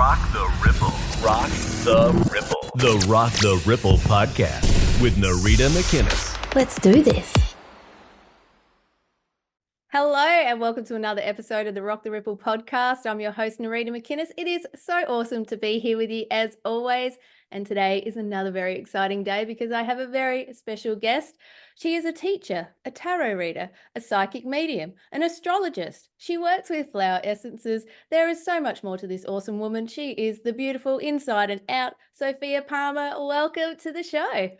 Rock the Ripple. Rock the Ripple. The Rock the Ripple podcast with Narita McInnes. Let's do this. Hello and welcome to another episode of the Rock the Ripple podcast. I'm your host, Narita McInnes. It is so awesome to be here with you as always. And today is another very exciting day because I have a very special guest. She is a teacher, a tarot reader, a psychic medium, an astrologist. She works with flower essences. There is so much more to this awesome woman. She is the beautiful inside and out Sophia Palmer. Welcome to the show.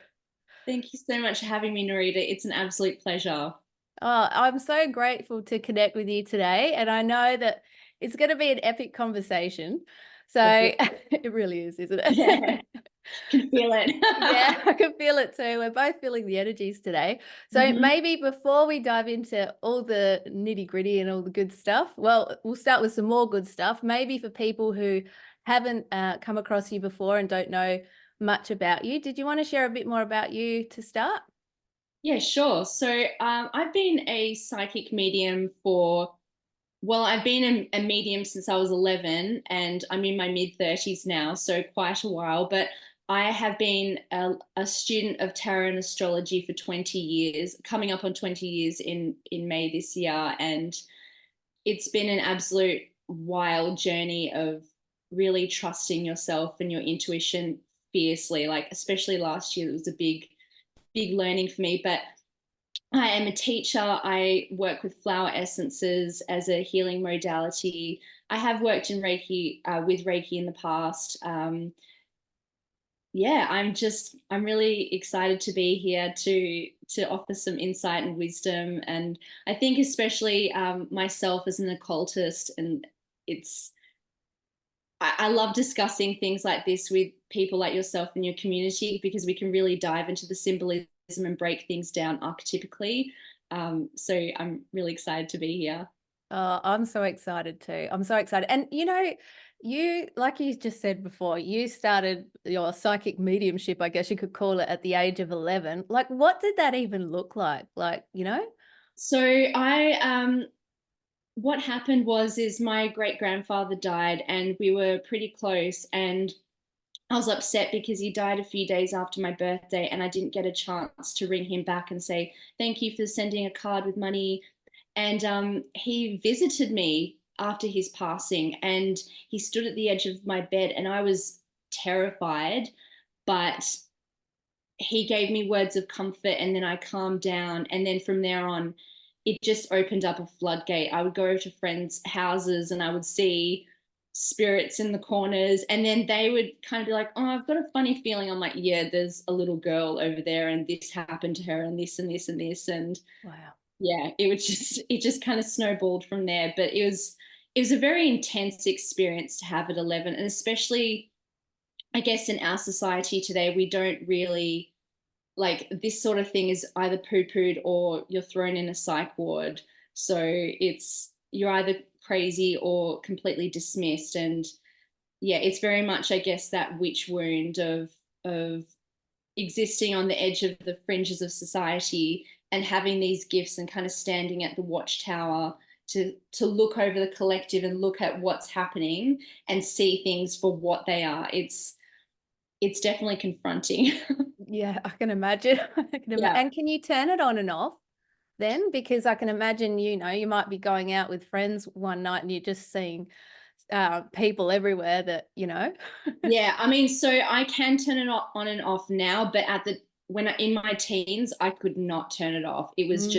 Thank you so much for having me, Narita. It's an absolute pleasure. Oh, I'm so grateful to connect with you today. And I know that it's going to be an epic conversation. So it really is, isn't it? Yeah, I can feel it. Yeah, I can feel it too. We're both feeling the energies today. So maybe before we dive into all the nitty gritty and all the good stuff, well, we'll start with some more good stuff. Maybe for people who haven't come across you before and don't know much about you, did you want to share a bit more about you to start? Yeah, sure. So I've been a psychic medium I've been a medium since I was 11 and I'm in my mid-30s now, so quite a while. But I have been a student of tarot and astrology for 20 years, coming up on 20 years in May this year. And it's been an absolute wild journey of really trusting yourself and your intuition fiercely. Like, especially last year, it was a big learning for me. But I am a teacher. I work with flower essences as a healing modality. I have worked in Reiki with Reiki in the past. I'm really excited to be here to offer some insight and wisdom. And I think especially myself as an occultist, and I love discussing things like this with people like yourself in your community because we can really dive into the symbolism and break things down archetypically. So I'm really excited to be here. Oh, I'm so excited too. I'm so excited. And you, like you just said before, you started your psychic mediumship, I guess you could call it, at the age of 11. Like, what did that even look like? So what happened is my great grandfather died and we were pretty close, and I was upset because he died a few days after my birthday and I didn't get a chance to ring him back and say, thank you for sending a card with money. And he visited me after his passing and he stood at the edge of my bed and I was terrified, but he gave me words of comfort and then I calmed down. And then from there on, it just opened up a floodgate. I would go to friends' houses and I would see spirits in the corners, and then they would kind of be like, oh, I've got a funny feeling. I'm like, yeah, there's a little girl over there and this happened to her and this and this and this. And wow. Yeah, it just kind of snowballed from there. But it was a very intense experience to have at 11, and especially I guess in our society today, we don't really, like, this sort of thing is either poo-pooed or you're thrown in a psych ward. So you're either crazy or completely dismissed. And yeah, it's very much, I guess, that witch wound of existing on the edge of the fringes of society and having these gifts and kind of standing at the watchtower to look over the collective and look at what's happening and see things for what they are. It's definitely confronting. Yeah, I can imagine. Yeah. And can you turn it on and off then? Because I can imagine, you might be going out with friends one night and you're just seeing people everywhere that. Yeah, I mean, so I can turn it on and off now, but in my teens, I could not turn it off. It was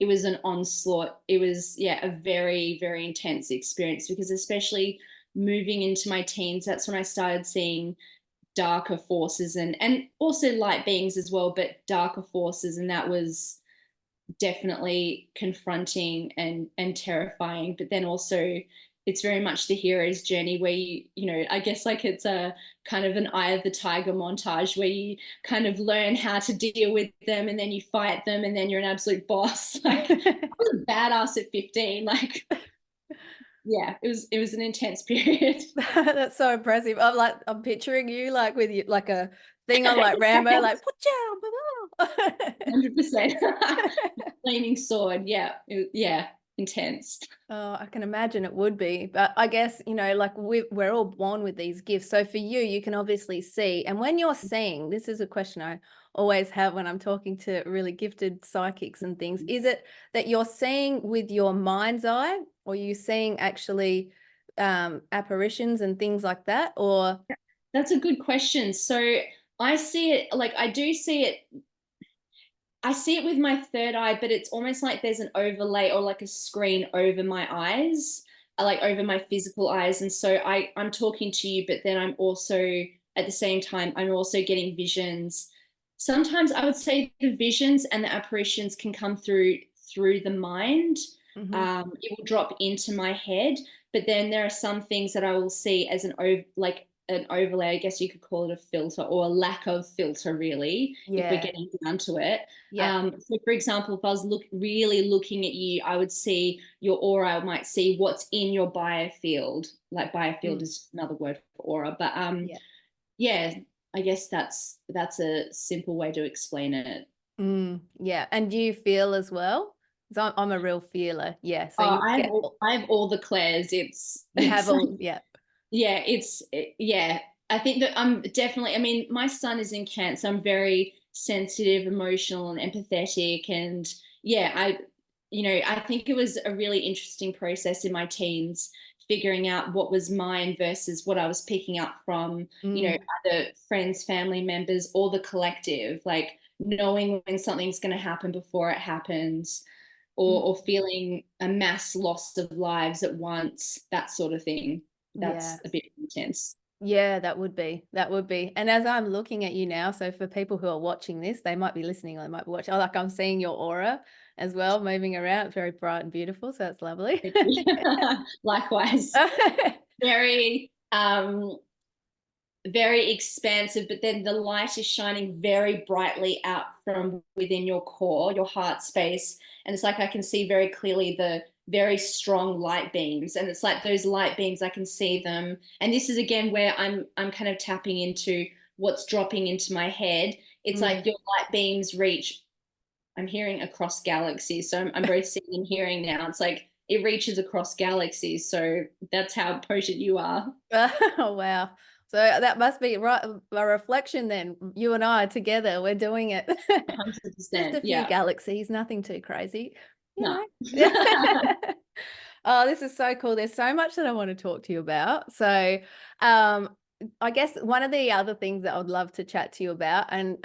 it was an onslaught. It was, a very, very intense experience because especially moving into my teens, that's when I started seeing darker forces and also light beings as well, but darker forces. And that was definitely confronting and terrifying. But then also it's very much the hero's journey where I guess like it's a kind of an Eye of the Tiger montage where you kind of learn how to deal with them and then you fight them and then you're an absolute boss. Like, I was a badass at 15. Like, yeah, it was an intense period. That's so impressive. I'm picturing you like with you like a thing on like Rambo, like put down. 100%. Flaming sword. Yeah. intense. Oh, I can imagine it would be. But I guess, like we're all born with these gifts. So for you, you can obviously see. And when you're seeing, this is a question I always have when I'm talking to really gifted psychics and things. Is it that you're seeing with your mind's eye, or you seeing actually apparitions and things like that? Or That's a good question. So I see it, like I do see it. I see it with my third eye, but it's almost like there's an overlay or like a screen over my eyes, like over my physical eyes. And so I'm talking to you, but then I'm also at the same time, I'm also getting visions. Sometimes I would say the visions and the apparitions can come through the mind. It will drop into my head, but then there are some things that I will see as an overlay, I guess you could call it a filter or a lack of filter, really, if we're getting down to it. Yeah. So for example, if I was really looking at you, I would see your aura. I might see what's in your biofield. Like biofield is another word for aura, but yeah, I guess that's a simple way to explain it. Yeah. And do you feel as well? 'Cause I'm a real feeler. Yeah. So Oh, you I have all the clairs. you have Like, all, yeah. yeah, yeah. I think that I'm definitely, I mean, my son is in Cancer. I'm very sensitive, emotional, and empathetic. And yeah, I think it was a really interesting process in my teens, figuring out what was mine versus what I was picking up from, other friends, family members, or the collective, like knowing when something's going to happen before it happens, or feeling a mass loss of lives at once, that sort of thing. That's Yeah. a bit intense. Yeah, that would be. That would be. And as I'm looking at you now, so for people who are watching this, they might be listening or they might be watching. Oh, like I'm seeing your aura as well, moving around. It's very bright and beautiful. So that's lovely. Likewise. Very very expansive, but then the light is shining very brightly out from within your core, your heart space. And it's like I can see very clearly the very strong light beams. And it's like those light beams, I can see them. And this is again where I'm kind of tapping into what's dropping into my head. It's like your light beams reach, I'm hearing across galaxies. So I'm both seeing and hearing now. It's like it reaches across galaxies. So that's how potent you are. Oh, wow. So that must be right, a reflection then. You and I together, we're doing it. 100%. Just a few galaxies, nothing too crazy. No. Oh, this is so cool. There's so much that I want to talk to you about. So I guess one of the other things that I would love to chat to you about, and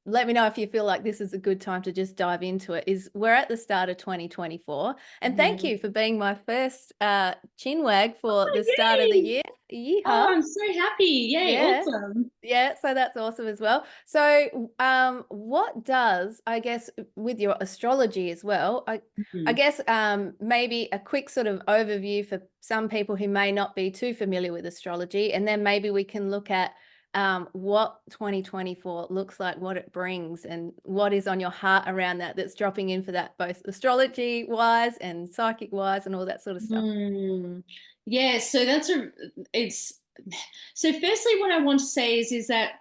let me know if you feel like this is a good time to just dive into it, is we're at the start of 2024. And thank you for being my first chin wag for the start of the year. Yeehaw. Oh, I'm so happy. Yay, awesome. Yeah, so that's awesome as well. So what does, I guess, with your astrology as well, I guess maybe a quick sort of overview for some people who may not be too familiar with astrology, and then maybe we can look at what 2024 looks like, what it brings, and what is on your heart around that, that's dropping in for that, both astrology wise and psychic wise and all that sort of stuff. Yeah, so so firstly what I want to say is that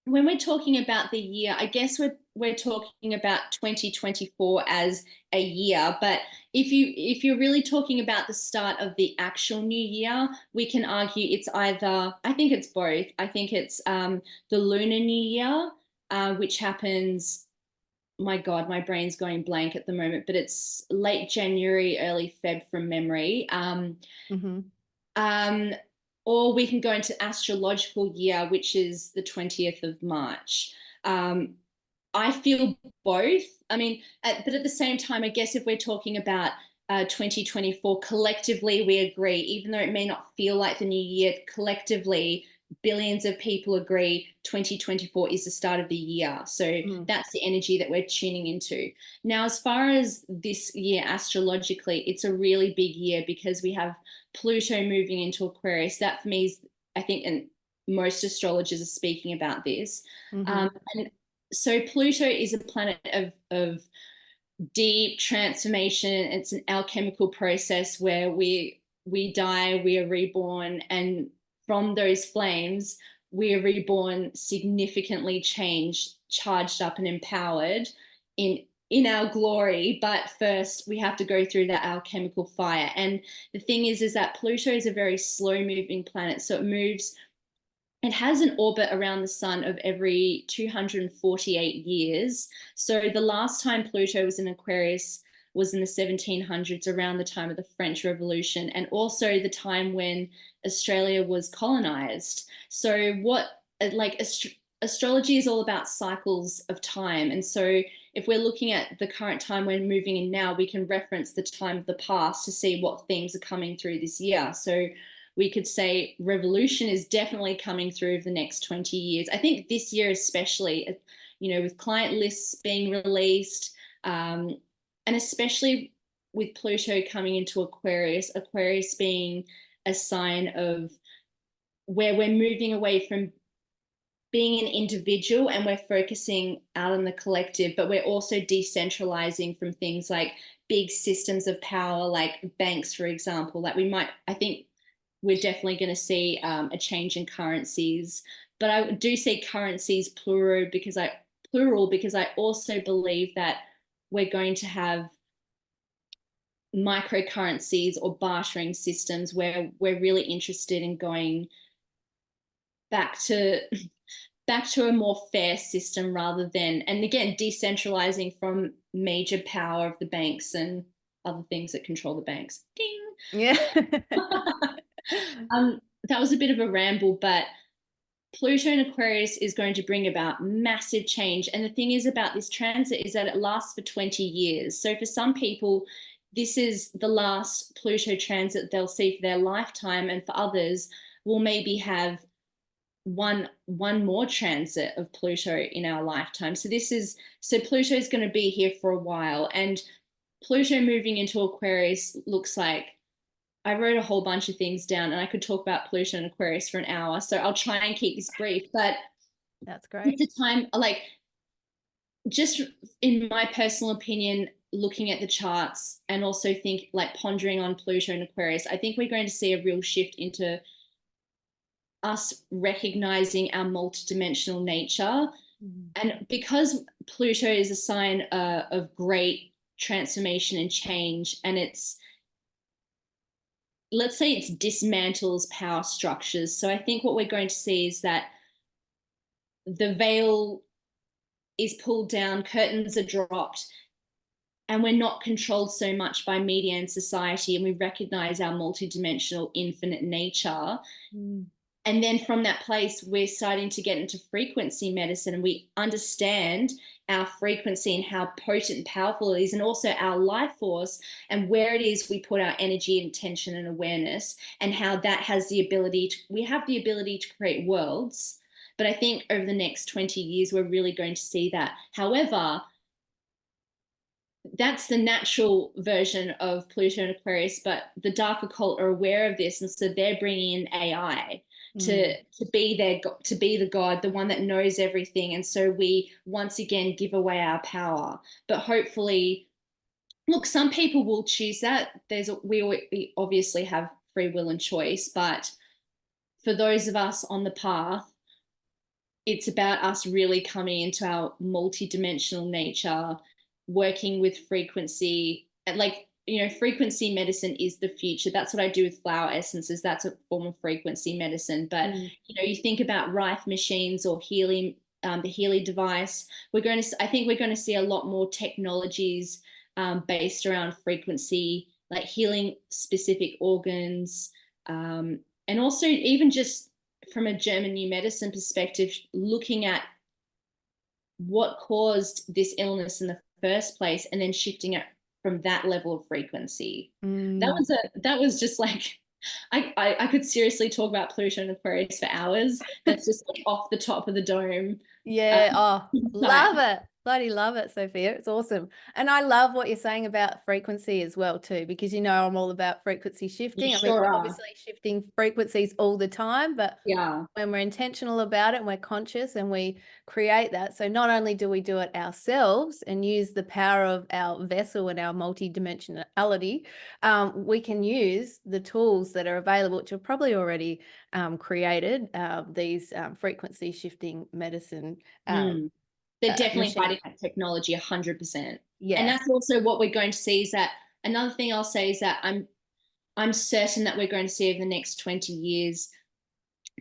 when we're talking about the year, I guess we're talking about 2024 as a year, but if you're really talking about the start of the actual new year, we can argue it's either, I think it's both. I think it's the Lunar New Year, which happens, my God, my brain's going blank at the moment, but it's late January, early Feb from memory. Or we can go into astrological year, which is the 20th of March. I feel both. I mean, but at the same time, I guess if we're talking about 2024, collectively, we agree, even though it may not feel like the new year, collectively, billions of people agree 2024 is the start of the year. So that's the energy that we're tuning into. Now, as far as this year astrologically, it's a really big year because we have Pluto moving into Aquarius. That for me is, I think, and most astrologers are speaking about this. And so Pluto is a planet of deep transformation. It's an alchemical process where we die, we are reborn, and from those flames, we are reborn significantly changed, charged up, and empowered in in our glory, but first we have to go through that alchemical fire. And the thing is that Pluto is a very slow moving planet. So it has an orbit around the sun of every 248 years. So the last time Pluto was in Aquarius was in the 1700s, around the time of the French Revolution, and also the time when Australia was colonized. So astrology is all about cycles of time. And so if we're looking at the current time we're moving in now, we can reference the time of the past to see what themes are coming through this year. So we could say revolution is definitely coming through the next 20 years. I think this year especially, with client lists being released, and especially with Pluto coming into Aquarius being a sign of where we're moving away from being an individual and we're focusing out on the collective, but we're also decentralizing from things like big systems of power, like banks, for example. I think we're definitely going to see a change in currencies, but I do see currencies plural because I also believe that we're going to have microcurrencies or bartering systems where we're really interested in going back to a more fair system rather than, and again, decentralizing from major power of the banks and other things that control the banks. Ding. Yeah. That was a bit of a ramble, but Pluto in Aquarius is going to bring about massive change. And the thing is about this transit is that it lasts for 20 years. So for some people, this is the last Pluto transit they'll see for their lifetime. And for others, we'll maybe have one more transit of Pluto in our lifetime. So Pluto is going to be here for a while. And Pluto moving into Aquarius looks like, I wrote a whole bunch of things down and I could talk about Pluto and Aquarius for an hour. So I'll try and keep this brief, but that's great. It's a time, just in my personal opinion, looking at the charts and also pondering on Pluto and Aquarius, I think we're going to see a real shift into us recognizing our multidimensional nature. And because Pluto is a sign of great transformation and change, and let's say it dismantles power structures. So I think what we're going to see is that the veil is pulled down, curtains are dropped, and we're not controlled so much by media and society, and we recognize our multidimensional infinite nature. And then from that place, we're starting to get into frequency medicine, and we understand our frequency and how potent and powerful it is, and also our life force and where it is we put our energy, intention, and awareness, and how that has we have the ability to create worlds. But I think over the next 20 years, we're really going to see that. However, that's the natural version of Pluto and Aquarius, but the dark occult are aware of this, and so they're bringing in AI to be the god, the one that knows everything. And so we once again give away our power. But hopefully, look, some people will choose that. We obviously have free will and choice, but for those of us on the path, it's about us really coming into our multidimensional nature, working with frequency. Frequency medicine is the future. That's what I do with flower essences. That's a form of frequency medicine. But you think about Rife machines or healing, the Healy device. I think we're going to see a lot more technologies based around frequency, like healing specific organs, and also even just from a German new medicine perspective, looking at what caused this illness in the first place, and then shifting it from that level of frequency. That was just like, I could seriously talk about Pluto and Aquarius for hours. That's just off the top of the dome. Yeah. Love it. Bloody love it, Sophia. It's awesome. And I love what you're saying about frequency as well too, because I'm all about frequency shifting. We're obviously shifting frequencies all the time, but when we're intentional about it and we're conscious and we create that. So not only do we do it ourselves and use the power of our vessel and our multidimensionality, we can use the tools that are available, which are probably already created, these frequency shifting medicine They're definitely machine. hiding that technology 100%. Yeah. And that's also what we're going to see is that another thing I'll say is that I'm certain that we're going to see over the next 20 years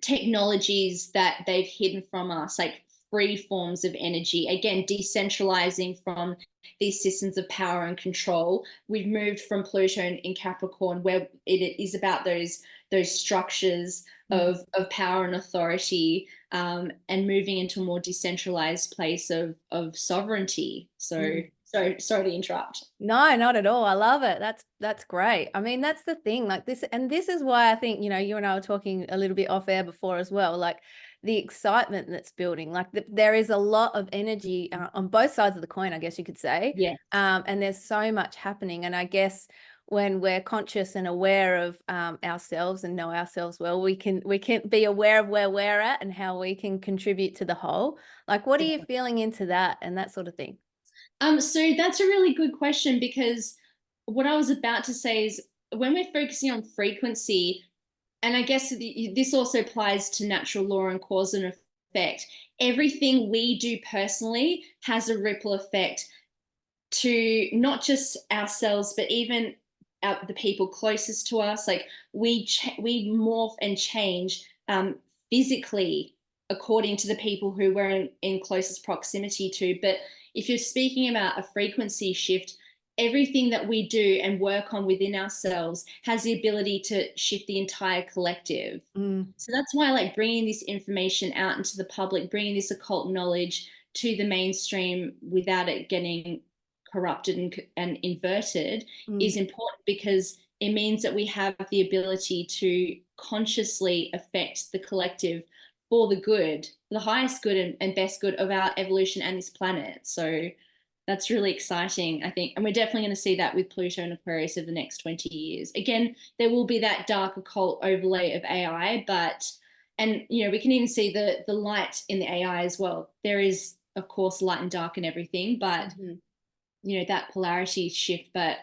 technologies that they've hidden from us, like free forms of energy, again, decentralizing from these systems of power and control. We've moved from Pluto in Capricorn, where it is about those structures of power and authority, and moving into a more decentralized place of sovereignty. So sorry to interrupt. No, not at all. I love it. That's great. I mean, that's the thing, like this, and this is why I think, you and I were talking a little bit off air before as well, like the excitement that's building, like there is a lot of energy on both sides of the coin, I guess you could say. Yeah. And there's so much happening. And I guess when we're conscious and aware of ourselves and know ourselves well, we can be aware of where we're at and how we can contribute to the whole. Like, what are you feeling into that and that sort of thing? So that's a really good question, because what I was about to say is when we're focusing on frequency, and I guess this also applies to natural law and cause and effect, everything we do personally has a ripple effect to not just ourselves, but even the people closest to us. Like we morph and change physically according to the people who we're in closest proximity to. But if you're speaking about a frequency shift, everything that we do and work on within ourselves has the ability to shift the entire collective. So that's why I like bringing this information out into the public, bringing this occult knowledge to the mainstream without it getting corrupted and inverted is important, because it means that we have the ability to consciously affect the collective for the good, the highest good and best good of our evolution and this planet. So that's really exciting, I think. And we're definitely going to see that with Pluto and Aquarius over the next 20 years. Again, there will be that dark occult overlay of AI, and we can even see the light in the AI as well. There is, of course, light and dark and everything, but that polarity shift. But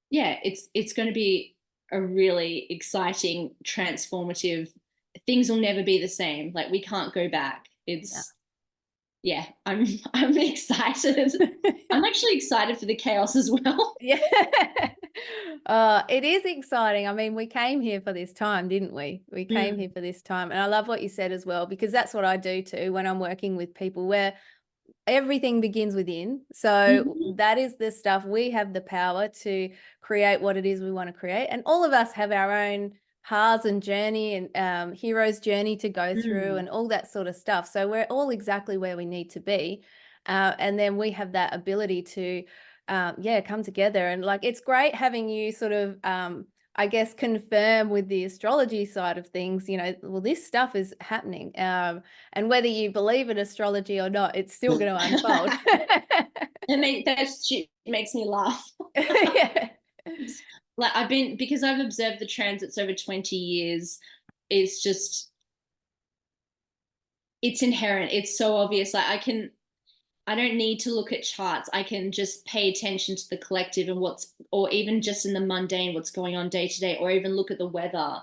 yeah, it's going to be a really exciting, transformative. Things will never be the same. Like we can't go back. I'm excited. I'm actually excited for the chaos as well. Yeah. It is exciting. I mean, we came here for this time, didn't we? We came here for this time. And I love what you said as well, because that's what I do too when I'm working with people, where everything begins within. So that is the stuff. We have the power to create what it is we want to create. And all of us have our own paths and journey and hero's journey to go through and all that sort of stuff. So we're all exactly where we need to be. And then we have that ability to, come together. And like, it's great having you sort of, I guess, confirm with the astrology side of things, well, this stuff is happening. And whether you believe in astrology or not, it's still going to unfold. That shit makes me laugh. Yeah. Like because I've observed the transits over 20 years, it's inherent. It's so obvious. Like I don't need to look at charts. I can just pay attention to the collective and or even just in the mundane, what's going on day to day, or even look at the weather,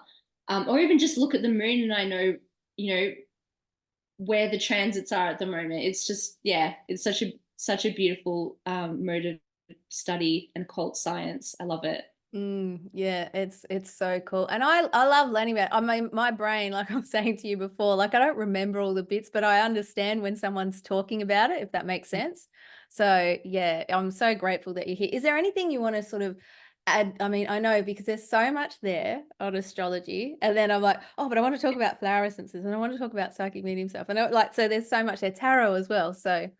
or even just look at the moon, and I know, where the transits are at the moment. It's just, it's such a beautiful mode of study and occult science. I love it. Yeah, it's so cool. And I love learning about it. I mean, my brain, like I was saying to you before, like I don't remember all the bits, but I understand when someone's talking about it, if that makes sense. So yeah, I'm so grateful that you're here. Is there anything you want to sort of add? I mean, I know because there's so much there on astrology, and then I'm like, oh, but I want to talk about flower essences and I want to talk about psychic medium stuff. And so there's so much there, tarot as well. So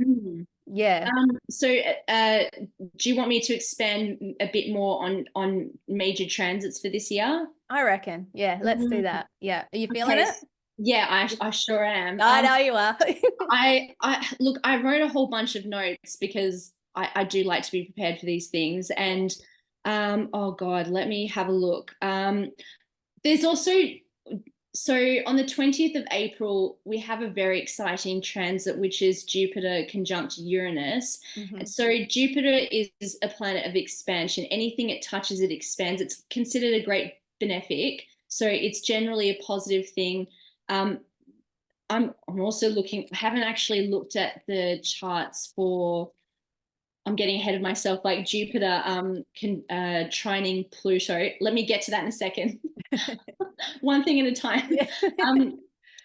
yeah. So do you want me to expand a bit more on major transits for this year? I reckon. Yeah, let's do that. Yeah. Are you feeling it? Yeah, I sure am. I know you are. I look, I wrote a whole bunch of notes because I do like to be prepared for these things. And oh God, let me have a look. There's also, so on the 20th of April, we have a very exciting transit, which is Jupiter conjunct Uranus. And so Jupiter is a planet of expansion. Anything it touches, it expands. It's considered a great benefic. So it's generally a positive thing. I'm also looking, I haven't actually looked at the charts for, I'm getting ahead of myself, like Jupiter trining Pluto. Let me get to that in a second. One thing at a time.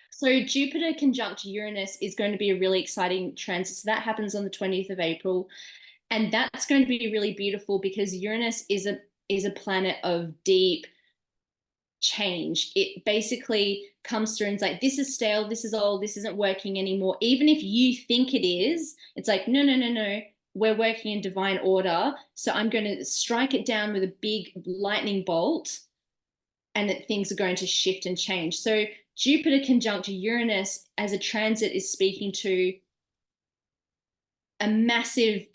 So Jupiter conjunct Uranus is going to be a really exciting transit. So that happens on the 20th of April. And that's going to be really beautiful because Uranus is a planet of deep change. It basically comes through and it's like, this is stale, this is old, this isn't working anymore. Even if you think it is, it's like, no, no, no, no, we're working in divine order. So I'm going to strike it down with a big lightning bolt, and that things are going to shift and change. So Jupiter conjunct Uranus as a transit is speaking to a massive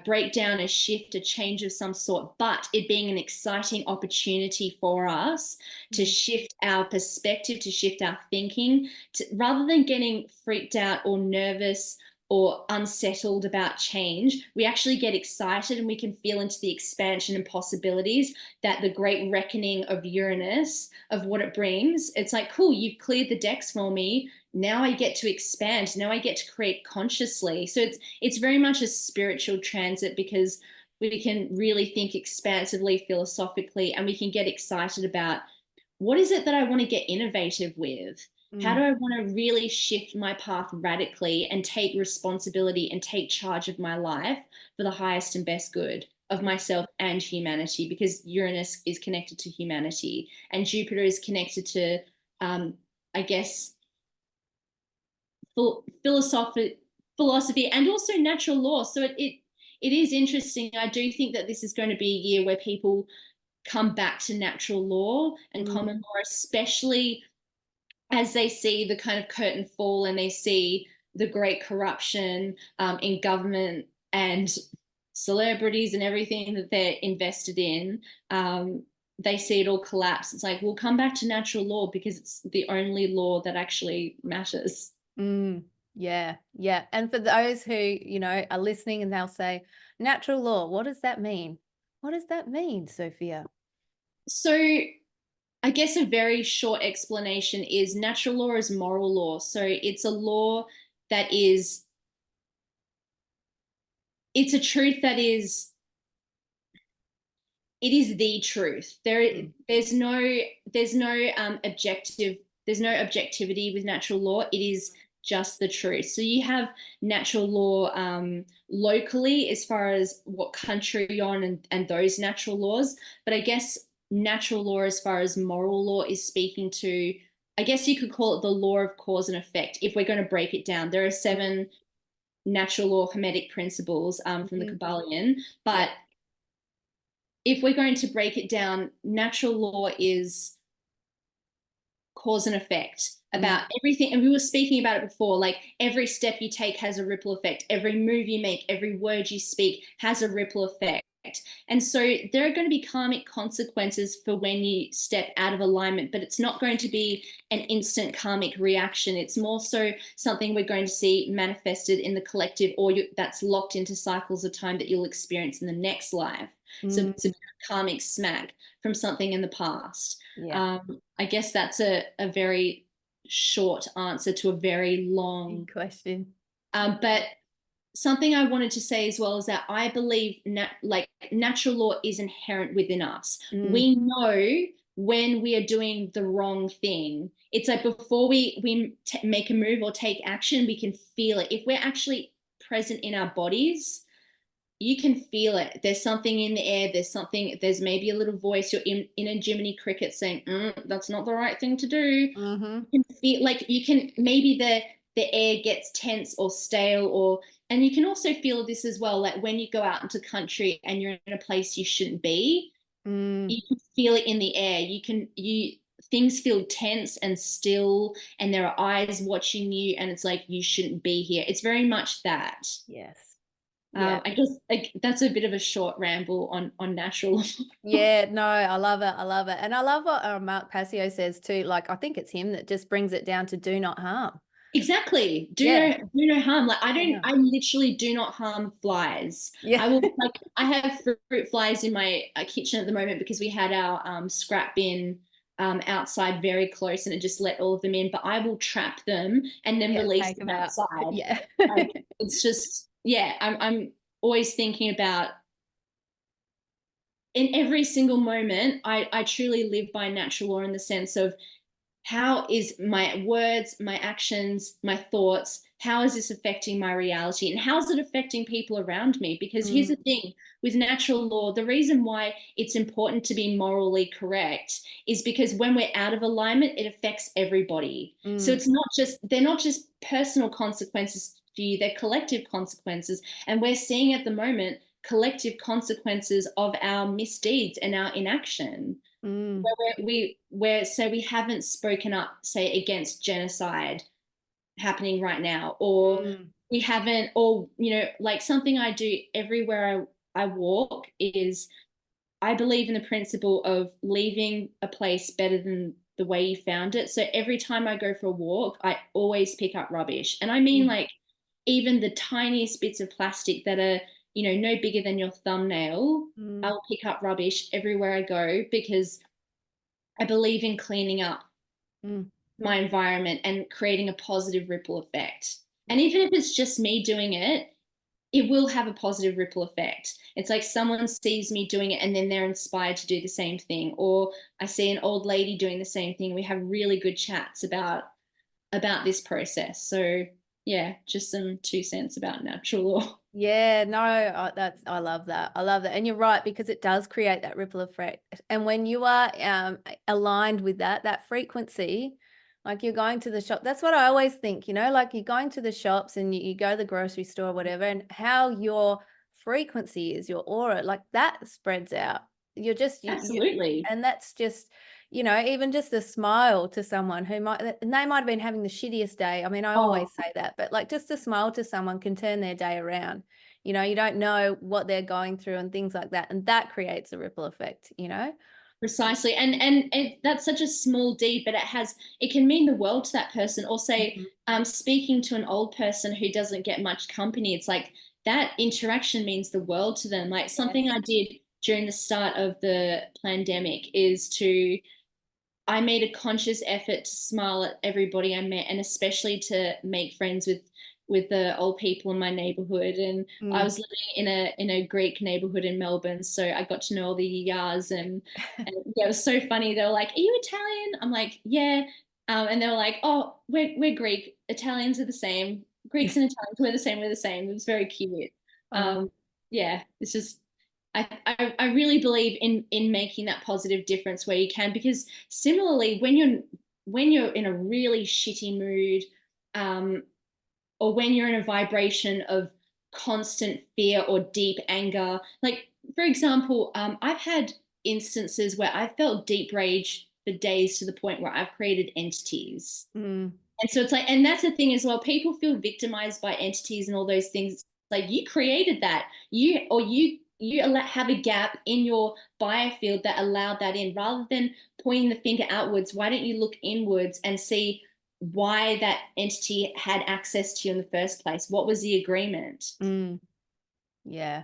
breakdown, a shift, a change of some sort, but it being an exciting opportunity for us to shift our perspective, to shift our thinking, rather than getting freaked out or nervous or unsettled about change. We actually get excited and we can feel into the expansion and possibilities that the great reckoning of Uranus, of what it brings. It's like, cool, you've cleared the decks for me. Now I get to expand. Now I get to create consciously. So it's very much a spiritual transit because we can really think expansively, philosophically, and we can get excited about what is it that I want to get innovative with? How do I want to really shift my path radically and take responsibility and take charge of my life for the highest and best good of myself and humanity? Because Uranus is connected to humanity and Jupiter is connected to, I guess, philosophy and also natural law. So it is interesting. I do think that this is going to be a year where people come back to natural law and common law, especially as they see the kind of curtain fall and they see the great corruption in government and celebrities and everything that they're invested in. They see it all collapse. It's like, we'll come back to natural law because it's the only law that actually matters. Yeah. And for those who, are listening and they'll say, natural law, what does that mean? What does that mean, Sophia? So I guess a very short explanation is natural law is moral law. So it's a law that it's a truth that is, it is the truth. There's no objectivity with natural law. It is just the truth. So you have natural law locally as far as what country you're on and those natural laws. But I guess natural law as far as moral law is speaking to, I guess you could call it the law of cause and effect. If we're going to break it down, there are 7 natural law Hermetic principles from the Kabbalion. But if we're going to break it down, natural law is cause and effect about everything. And we were speaking about it before, like every step you take has a ripple effect. Every move you make, every word you speak has a ripple effect. And so there are going to be karmic consequences for when you step out of alignment, but it's not going to be an instant karmic reaction. It's more so something we're going to see manifested in the collective, or that's locked into cycles of time that you'll experience in the next life. So it's a karmic smack from something in the past. I guess that's a very short answer to a very long question. But something I wanted to say as well is that I believe natural law is inherent within us. We know when we are doing the wrong thing. It's like before we make a move or take action, we can feel it. If we're actually present in our bodies, you can feel it. There's something in the air. There's maybe a little voice. You're in a Jiminy Cricket saying, that's not the right thing to do. You can feel like maybe the air gets tense or stale, and you can also feel this as well, like when you go out into country and you're in a place you shouldn't be, you can feel it in the air. Things feel tense and still, and there are eyes watching you, and it's like, you shouldn't be here. It's very much that. Yes. I guess that's a bit of a short ramble on natural law. Yeah, no, I love it. And I love what Mark Passio says too. Like, I think it's him that just brings it down to do not harm. Exactly. Do no harm. Like I literally do not harm flies. I have fruit flies in my kitchen at the moment because we had our scrap bin outside very close, and it just let all of them in, but I will trap them and then release take them them out. outside. Yeah. Like, it's just, yeah, I'm always thinking about, in every single moment, I truly live by natural law, in the sense of, how is my words, my actions, my thoughts, how is this affecting my reality, and how is it affecting people around me? Because here's the thing with natural law, the reason why it's important to be morally correct is because when we're out of alignment, it affects everybody. So it's not just, they're not just personal consequences for you, they're collective consequences. And we're seeing at the moment collective consequences of our misdeeds and our inaction. So we haven't spoken up, say, against genocide happening right now, or we haven't, or, like, something I do everywhere I walk is, I believe in the principle of leaving a place better than the way you found it. So every time I go for a walk, I always pick up rubbish. And I mean, like, even the tiniest bits of plastic that are, no bigger than your thumbnail, I'll pick up rubbish everywhere I go, because I believe in cleaning up my environment and creating a positive ripple effect. And even if it's just me doing it, it will have a positive ripple effect. It's like someone sees me doing it and then they're inspired to do the same thing. Or I see an old lady doing the same thing. We have really good chats about this process. So yeah, just some 2 cents about natural law. Yeah, no, I love that. I love that. And you're right, because it does create that ripple effect. And when you are aligned with that frequency, like you're going to the shop, that's what I always think, like you're going to the shops and you go to the grocery store or whatever, and how your frequency is, your aura, like that spreads out. You're just, Absolutely. and that's just, even just a smile to someone who and they might have been having the shittiest day. I mean, I always say that, but like just a smile to someone can turn their day around. You don't know what they're going through and things like that. And that creates a ripple effect, Precisely. And that's such a small deed, but it can mean the world to that person. Or say, speaking to an old person who doesn't get much company, it's like that interaction means the world to them. Like something I did during the start of the pandemic is I made a conscious effort to smile at everybody I met, and especially to make friends with the old people in my neighborhood. And I was living in a Greek neighborhood in Melbourne, so I got to know all the yas, and yeah, it was so funny. They were like, "Are you Italian?" I'm like, "Yeah," and they were like, "Oh, we're Greek. Italians are the same. Greeks and Italians, we're the same. We're the same." It was very cute. Yeah, it's just, I really believe in making that positive difference where you can, because similarly, when you're in a really shitty mood, or when you're in a vibration of constant fear or deep anger, like for example, I've had instances where I felt deep rage for days, to the point where I've created entities. And so it's like, and that's the thing as well, people feel victimized by entities and all those things. Like, you created that, you have a gap in your biofield that allowed that in. Rather than pointing the finger outwards, why don't you look inwards and see why that entity had access to you in the first place? What was the agreement? Yeah.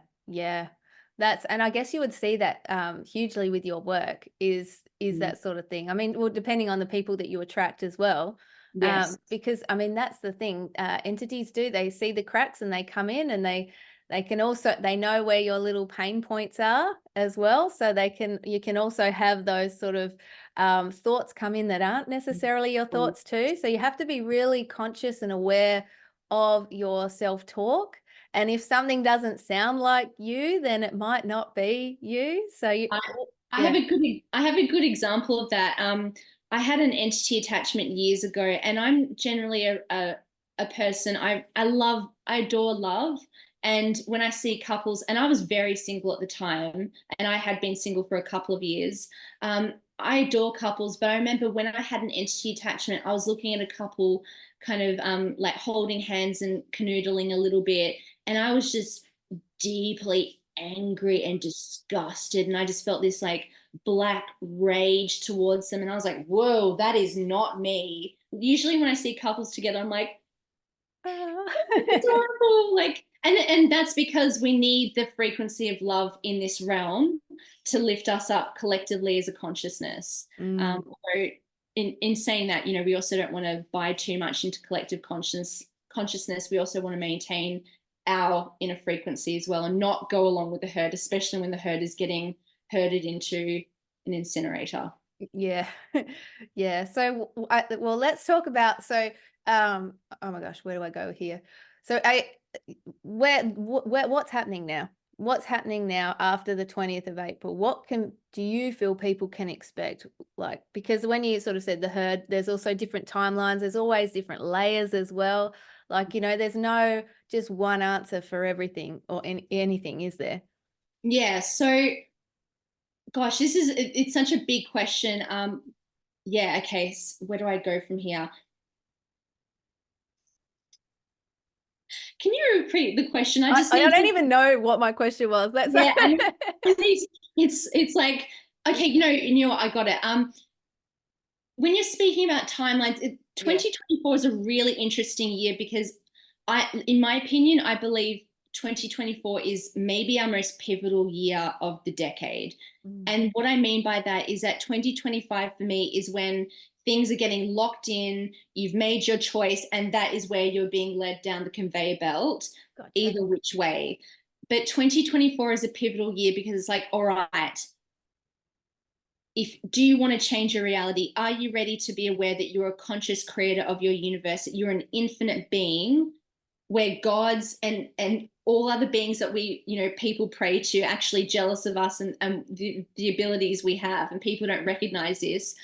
And I guess you would see that hugely with your work is that sort of thing. I mean, well, depending on the people that you attract as well. Yes. Because I mean, that's the thing. Entities they see the cracks and they come in, and they can also, they know where your little pain points are as well. So you can also have those sort of thoughts come in that aren't necessarily your thoughts too. So you have to be really conscious and aware of your self-talk. And if something doesn't sound like you, then it might not be you. So I have a good example of that. I had an entity attachment years ago, and I'm generally a person, I adore love. And when I see couples, and I was very single at the time, and I had been single for a couple of years, I adore couples. But I remember when I had an entity attachment, I was looking at a couple kind of like holding hands and canoodling a little bit, and I was just deeply angry and disgusted, and I just felt this like black rage towards them, and I was like, whoa, that is not me. Usually when I see couples together, I'm like, it's horrible. Like, and that's because we need the frequency of love in this realm. to lift us up collectively as a consciousness. So in saying that, you know, we also don't want to buy too much into collective consciousness. We also want to maintain our inner frequency as well and not go along with the herd, especially when the herd is getting herded into an incinerator. Yeah. Yeah. So, well, let's talk about, oh my gosh, where do I go here? So what's happening now? What's happening now after the 20th of April? What do you feel people can expect? Like, because when you sort of said the herd, there's also different timelines. There's always different layers as well. Like, you know, there's no just one answer for everything or anything, is there? Yeah. So, gosh, it's such a big question. Yeah. Okay. So where do I go from here? Can you repeat the question? I don't even know what my question was. Yeah, it's like, okay, you know what, I got it. When you're speaking about timelines, 2024 is a really interesting year because in my opinion, I believe 2024 is maybe our most pivotal year of the decade. And what I mean by that is that 2025 for me is when things are getting locked in, you've made your choice, and that is where you're being led down the conveyor belt, either which way. But 2024 is a pivotal year because it's like, all right, do you want to change your reality? Are you ready to be aware that you're a conscious creator of your universe, that you're an infinite being where gods and all other beings that we, you know, people pray to actually jealous of us and the abilities we have, and people don't recognize this.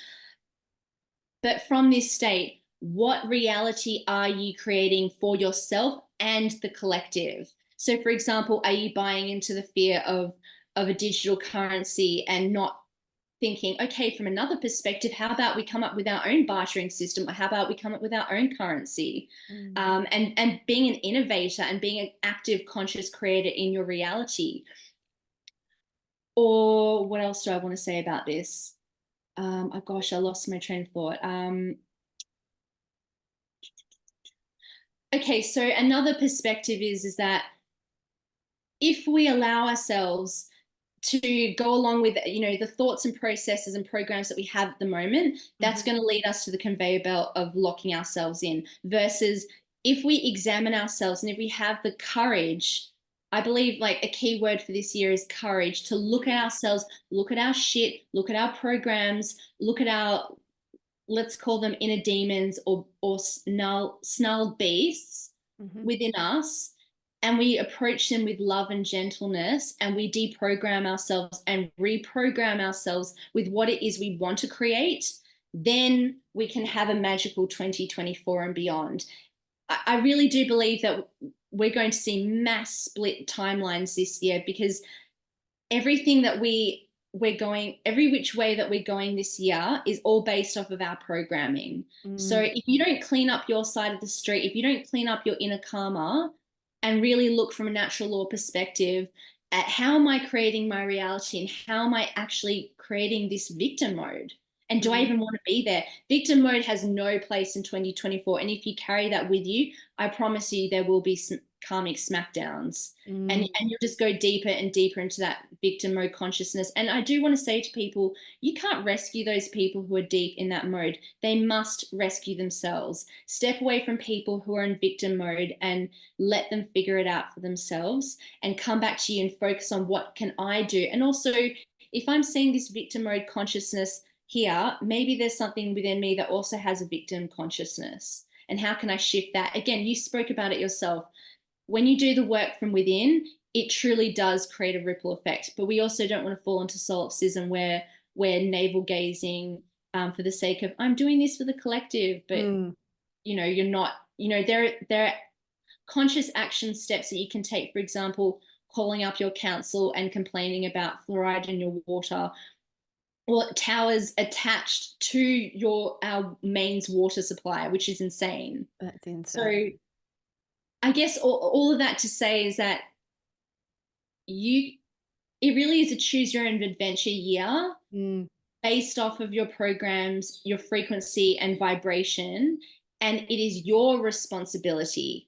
But from this state, what reality are you creating for yourself and the collective? So, for example, are you buying into the fear of a digital currency and not thinking, okay, from another perspective, how about we come up with our own bartering system, or how about we come up with our own currency? And being an innovator and being an active, conscious creator in your reality. Or what else do I want to say about this? Oh gosh, I lost my train of thought. Okay, so another perspective is that if we allow ourselves to go along with, you know, the thoughts and processes and programs that we have at the moment, that's going to lead us to the conveyor belt of locking ourselves in, versus if we examine ourselves and if we have the courage, I believe like a key word for this year is courage, to look at ourselves, look at our shit, look at our programs, look at our, let's call them inner demons or snarled beasts within us, and we approach them with love and gentleness, and we deprogram ourselves and reprogram ourselves with what it is we want to create, then we can have a magical 2024 and beyond. I really do believe that we're going to see mass split timelines this year, because everything that we're going, every which way that we're going this year is all based off of our programming. So if you don't clean up your side of the street, if you don't clean up your inner karma and really look from a natural law perspective at how am I creating my reality and how am I actually creating this victim mode? And do I even want to be there? Victim mode has no place in 2024. And if you carry that with you, I promise you there will be some karmic smackdowns. And you'll just go deeper and deeper into that victim mode consciousness. And I do want to say to people, you can't rescue those people who are deep in that mode. They must rescue themselves. Step away from people who are in victim mode and let them figure it out for themselves, and come back to you and focus on what can I do. And also, if I'm seeing this victim mode consciousness here, maybe there's something within me that also has a victim consciousness. And how can I shift that? Again, you spoke about it yourself. When you do the work from within, it truly does create a ripple effect. But we also don't want to fall into solipsism where we're navel gazing for the sake of, I'm doing this for the collective. But, you know, you're not, you know, there are conscious action steps that you can take. For example, calling up your council and complaining about fluoride in your water, or towers attached to our mains water supply, which is insane. That's insane. So I guess all of that to say is that it really is a choose your own adventure year based off of your programs, your frequency and vibration. And it is your responsibility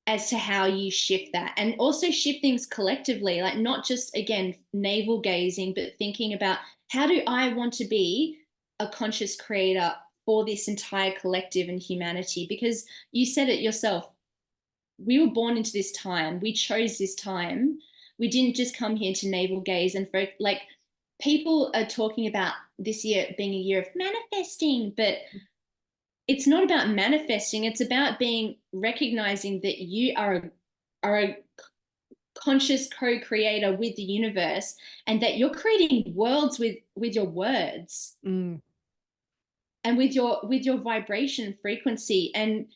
as to how you shift that, and also shift things collectively, like not just, again, navel gazing, but thinking about how do I want to be a conscious creator for this entire collective and humanity? Because you said it yourself, we were born into this time, we chose this time, we didn't just come here to navel gaze. And for, like, people are talking about this year being a year of manifesting, but it's not about manifesting. It's about recognizing that you are a conscious co-creator with the universe, and that you're creating worlds with your words and with your vibration frequency. And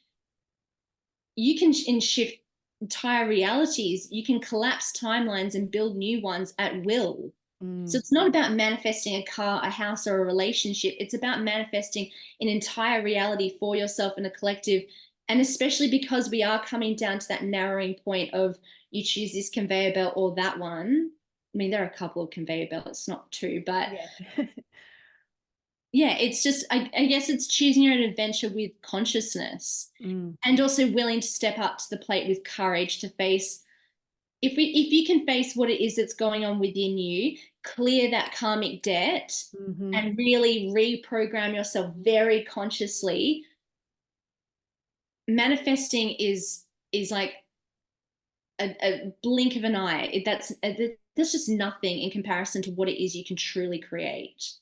you can shift entire realities. You can collapse timelines and build new ones at will. So it's not about manifesting a car, a house, or a relationship. It's about manifesting an entire reality for yourself and a collective. And especially because we are coming down to that narrowing point of, you choose this conveyor belt or that one. I mean, there are a couple of conveyor belts, not two, but yeah, it's just, I guess it's choosing your own adventure with consciousness, and also willing to step up to the plate with courage to face, if you can face what it is that's going on within you, clear that karmic debt, and really reprogram yourself very consciously. Manifesting is like a blink of an eye. That's just nothing in comparison to what it is you can truly create.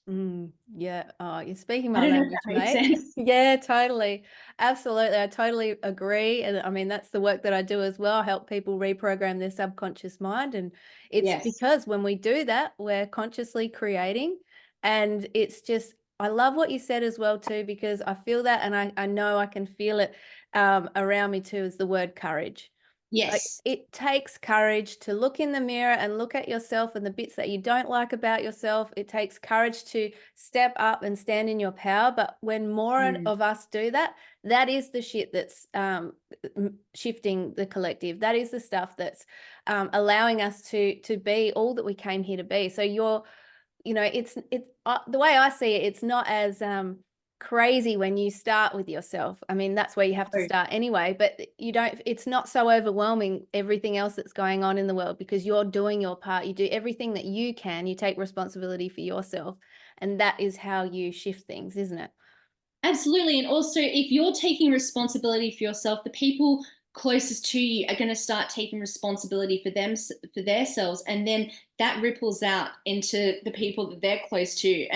Yeah. Oh, you're speaking I my don't know if language, that makes mate. sense. Yeah, totally. Absolutely. I totally agree. And I mean, that's the work that I do as well. I help people reprogram their subconscious mind. And it's Yes. because when we do that, we're consciously creating. And it's just, I love what you said as well, too, because I feel that, and I know I can feel it around me too, is the word courage. Like, Yes. it takes courage to look in the mirror and look at yourself and the bits that you don't like about yourself. It takes courage to step up and stand in your power. But when more of us do that, that is the shit that's shifting the collective. That is the stuff that's allowing us to be all that we came here to be. So it's the way I see it, it's not as crazy when you start with yourself. I mean, that's where you have to start anyway, but it's not so overwhelming, everything else that's going on in the world, because you're doing your part. You do everything that you can. You take responsibility for yourself, and that is how you shift things, isn't it? Absolutely. And also, if you're taking responsibility for yourself, the people closest to you are going to start taking responsibility for themselves, and then that ripples out into the people that they're close to,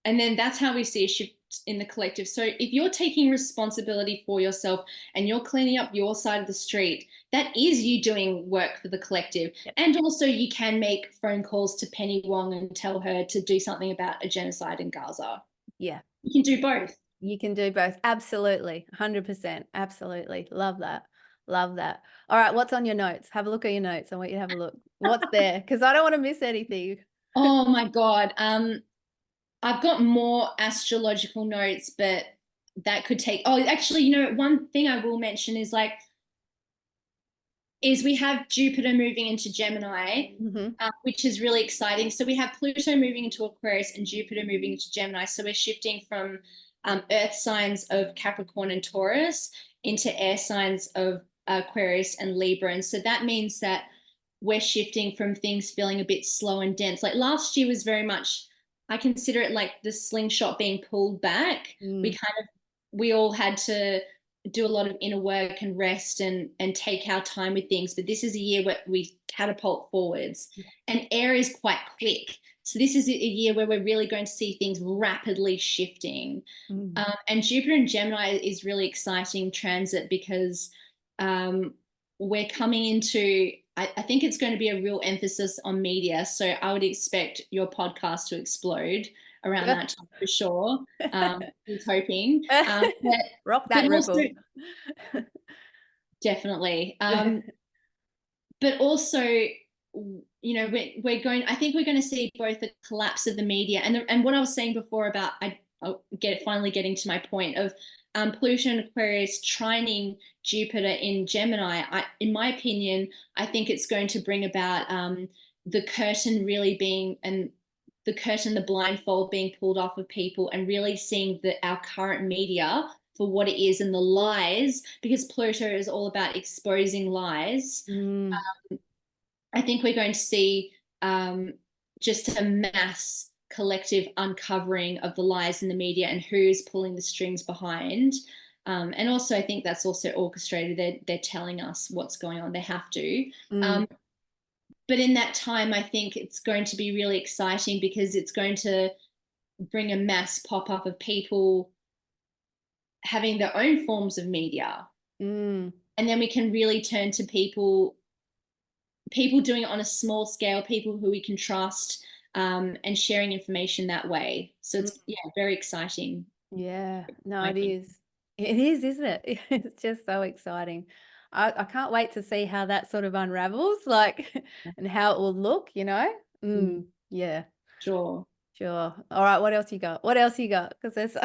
and then that's how we see a shift in the collective. So if you're taking responsibility for yourself and you're cleaning up your side of the street, that is you doing work for the collective. Yep. And also, you can make phone calls to Penny Wong and tell her to do something about a genocide in Gaza. Yeah. You can do both. You can do both. Absolutely. 100%. Absolutely. Love that. Love that. All right. What's on your notes? Have a look at your notes. I want you to have a look. What's there? Because I don't want to miss anything. Oh my God. I've got more astrological notes, but that could take, oh, actually, one thing I will mention is we have Jupiter moving into Gemini, which is really exciting. So we have Pluto moving into Aquarius and Jupiter moving into Gemini. So we're shifting from earth signs of Capricorn and Taurus into air signs of Aquarius and Libra. And so that means that we're shifting from things feeling a bit slow and dense. Like last year was very much, I consider it like the slingshot being pulled back. We all had to do a lot of inner work and rest and take our time with things. But this is a year where we catapult forwards, and air is quite quick. So this is a year where we're really going to see things rapidly shifting. And Jupiter in Gemini is really exciting transit, because we're coming into, I think it's going to be a real emphasis on media. So I would expect your podcast to explode around that time for sure. I was hoping. Rock that ripple. Also, definitely. But also, I think we're going to see both the collapse of the media and what I was saying before about, finally getting to my point of Pluto and Aquarius trining Jupiter in Gemini. In my opinion, I think it's going to bring about the curtain really being, and the blindfold being pulled off of people, and really seeing that our current media for what it is and the lies, because Pluto is all about exposing lies. I think we're going to see just a mass collective uncovering of the lies in the media and who's pulling the strings behind. And also, I think that's also orchestrated. They're telling us what's going on. They have to. But in that time, I think it's going to be really exciting because it's going to bring a mass pop-up of people having their own forms of media. And then we can really turn to people doing it on a small scale, people who we can trust, and sharing information that way. So it's very exciting. Yeah, no, it is. It is, isn't it? It's just so exciting. I can't wait to see how that sort of unravels, like, and how it will look, you know? Yeah, Sure. sure. All right, what else you got? What else you got? Because there's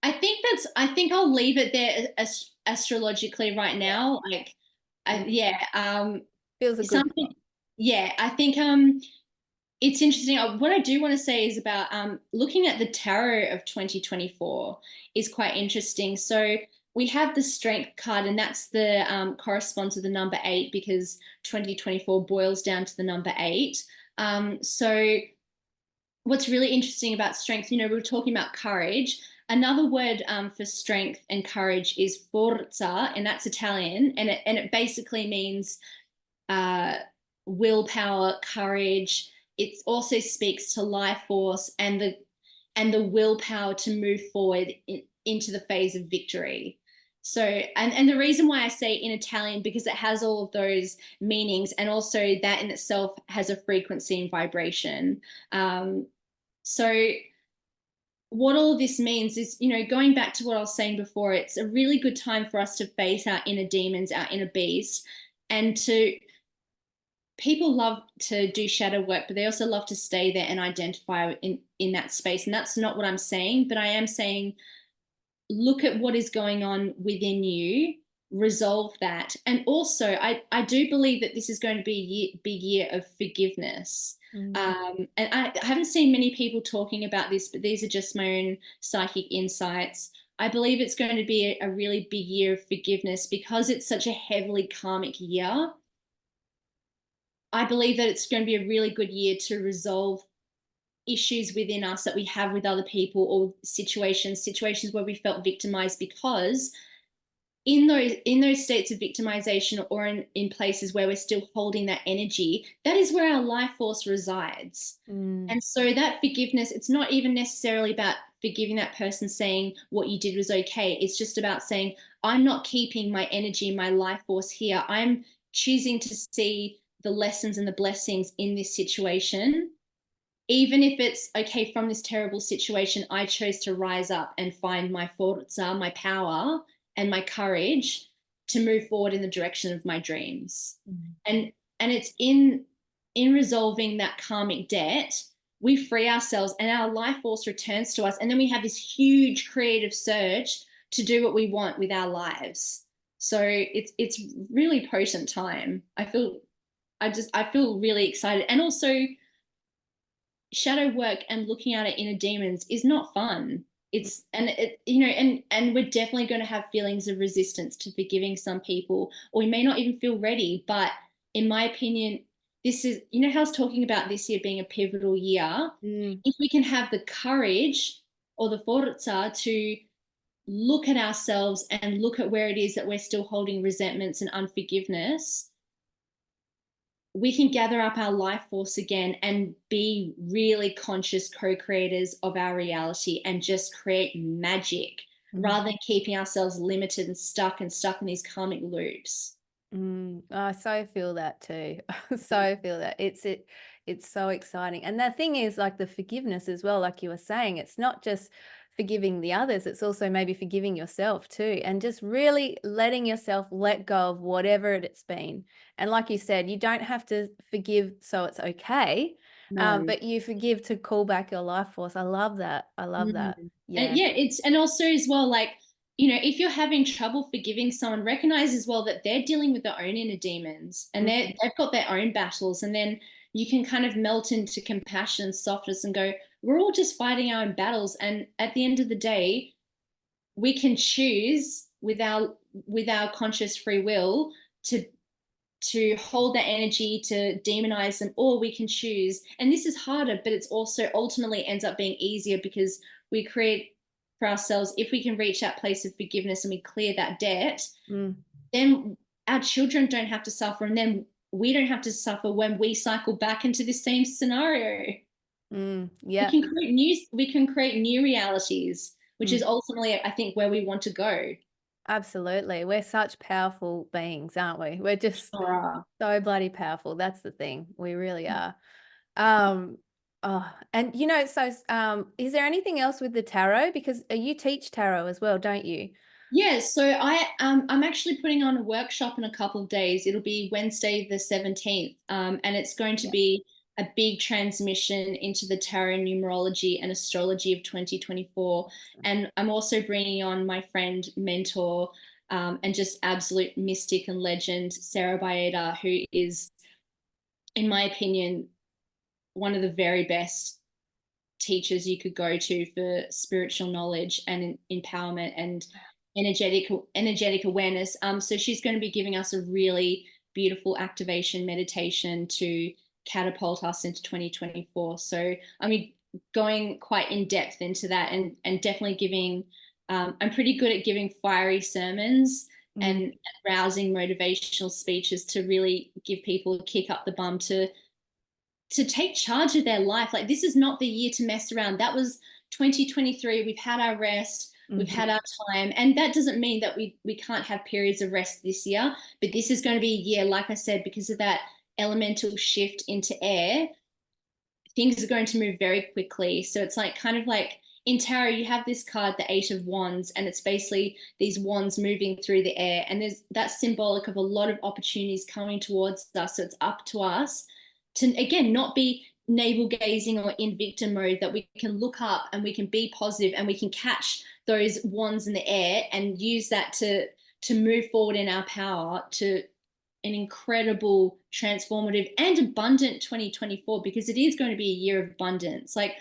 I think I'll leave it there astrologically right now. Like, feels a good something. spot. Yeah, I think it's interesting. What I do want to say is about looking at the tarot of 2024 is quite interesting. So we have the Strength card, and that's the corresponds to the number 8 because 2024 boils down to the number 8. So what's really interesting about strength, we were talking about courage. Another word for strength and courage is forza, and that's Italian, and it basically means willpower, courage. It also speaks to life force and the willpower to move forward into the phase of victory. So, and the reason why I say in Italian, because it has all of those meanings, and also that in itself has a frequency and vibration. So what all of this means is, going back to what I was saying before, it's a really good time for us to face our inner demons, our inner beast, and people love to do shadow work, but they also love to stay there and identify in that space. And that's not what I'm saying, but I am saying, look at what is going on within you, resolve that. And also, I do believe that this is going to be a big year of forgiveness. And I haven't seen many people talking about this, but these are just my own psychic insights. I believe it's going to be a really big year of forgiveness because it's such a heavily karmic year. I believe that it's going to be a really good year to resolve issues within us that we have with other people, or situations where we felt victimized, because in those states of victimization, or in places where we're still holding that energy, that is where our life force resides. And so that forgiveness, it's not even necessarily about forgiving that person, saying what you did was okay. It's just about saying, I'm not keeping my energy, my life force here. I'm choosing to see the lessons and the blessings in this situation. Even if it's okay, from this terrible situation, I chose to rise up and find my forza, my power, and my courage to move forward in the direction of my dreams. And it's in resolving that karmic debt, we free ourselves and our life force returns to us. And then we have this huge creative surge to do what we want with our lives. So it's really potent time. I feel really excited. And also, shadow work and looking at it, inner demons, is not fun. And we're definitely going to have feelings of resistance to forgiving some people, or we may not even feel ready. But in my opinion, this is, how I was talking about this year being a pivotal year. If we can have the courage or the forza to look at ourselves and look at where it is that we're still holding resentments and unforgiveness, we can gather up our life force again and be really conscious co-creators of our reality and just create magic, rather than keeping ourselves limited and stuck in these karmic loops. I so feel that too. So feel that. It's so exciting. And the thing is, like, the forgiveness as well, like you were saying, it's not just forgiving the others, it's also maybe forgiving yourself too, and just really letting yourself let go of whatever it's been. And like you said, you don't have to forgive so it's okay. No. But you forgive to call back your life force. I love that. I love that. Yeah. And also as well, like, if you're having trouble forgiving someone, recognize as well that they're dealing with their own inner demons, and they've got their own battles. And then you can kind of melt into compassion, softness, and go, we're all just fighting our own battles. And at the end of the day, we can choose with our conscious free will to hold that energy, to demonize them, or we can choose. And this is harder, but it's also ultimately ends up being easier because we create for ourselves, if we can reach that place of forgiveness and we clear that debt, then our children don't have to suffer, and then we don't have to suffer when we cycle back into the same scenario. Yeah. We can create new realities, which is ultimately, I think, where we want to go. Absolutely. We're such powerful beings, aren't we? We're just so bloody powerful. That's the thing. We really are. And you know, so is there anything else with the tarot? Because you teach tarot as well, don't you? Yeah, so I'm actually putting on a workshop in a couple of days. It'll be Wednesday the 17th, and it's going to be a big transmission into the tarot, numerology, and astrology of 2024. And I'm also bringing on my friend, mentor, and just absolute mystic and legend, Sarah Baeda, who is, in my opinion, one of the very best teachers you could go to for spiritual knowledge and empowerment and energetic awareness. So she's going to be giving us a really beautiful activation meditation to catapult us into 2024. So I mean, going quite in depth into that, and definitely giving. I'm pretty good at giving fiery sermons and rousing motivational speeches to really give people a kick up the bum to take charge of their life. Like, this is not the year to mess around. That was 2023. We've had our rest. We've had our time. And that doesn't mean that we can't have periods of rest this year. But this is going to be a year, like I said, because of that elemental shift into air, things are going to move very quickly. So it's like kind of like in tarot, you have this card, the Eight of Wands, and it's basically these wands moving through the air. And that's symbolic of a lot of opportunities coming towards us. So it's up to us to, again, not be navel gazing or in victim mode, that we can look up and we can be positive and we can catch those wands in the air and use that to move forward in our power to an incredible, transformative and abundant 2024, because it is going to be a year of abundance. Like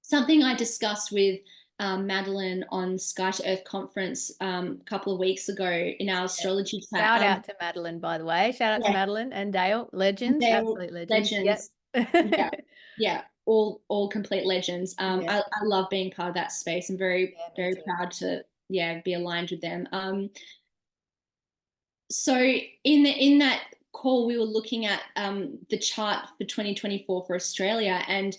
something I discussed with Madeline on Sky to Earth conference a couple of weeks ago in our astrology chat. Shout out to Madeline, by the way. Shout out to Madeline and Dale, legends, absolute legends. Legends. Yep. Yeah, all complete legends. I love being part of that space. I'm very proud to be aligned with them. So in that call, we were looking at the chart for 2024 for Australia, and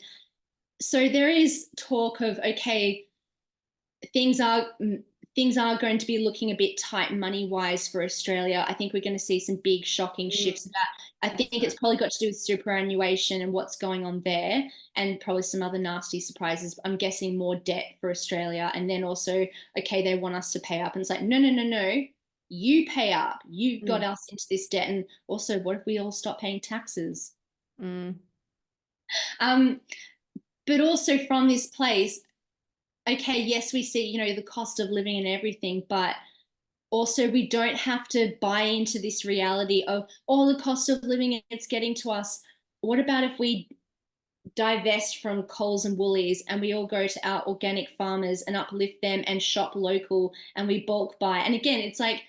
so there is talk of, okay, things are going to be looking a bit tight money wise for Australia. I think we're going to see some big shocking shifts of that. I think it's probably got to do with superannuation and what's going on there, and probably some other nasty surprises. I'm guessing more debt for Australia, and then also, okay, they want us to pay up, and it's like, no, you pay up. You got us into this debt. And also, what if we all stop paying taxes? But also from this place, okay, yes, we see, the cost of living and everything, but also we don't have to buy into this reality of, the cost of living, it's getting to us. What about if we divest from Coles and Woolies and we all go to our organic farmers and uplift them and shop local and we bulk buy? And again, it's like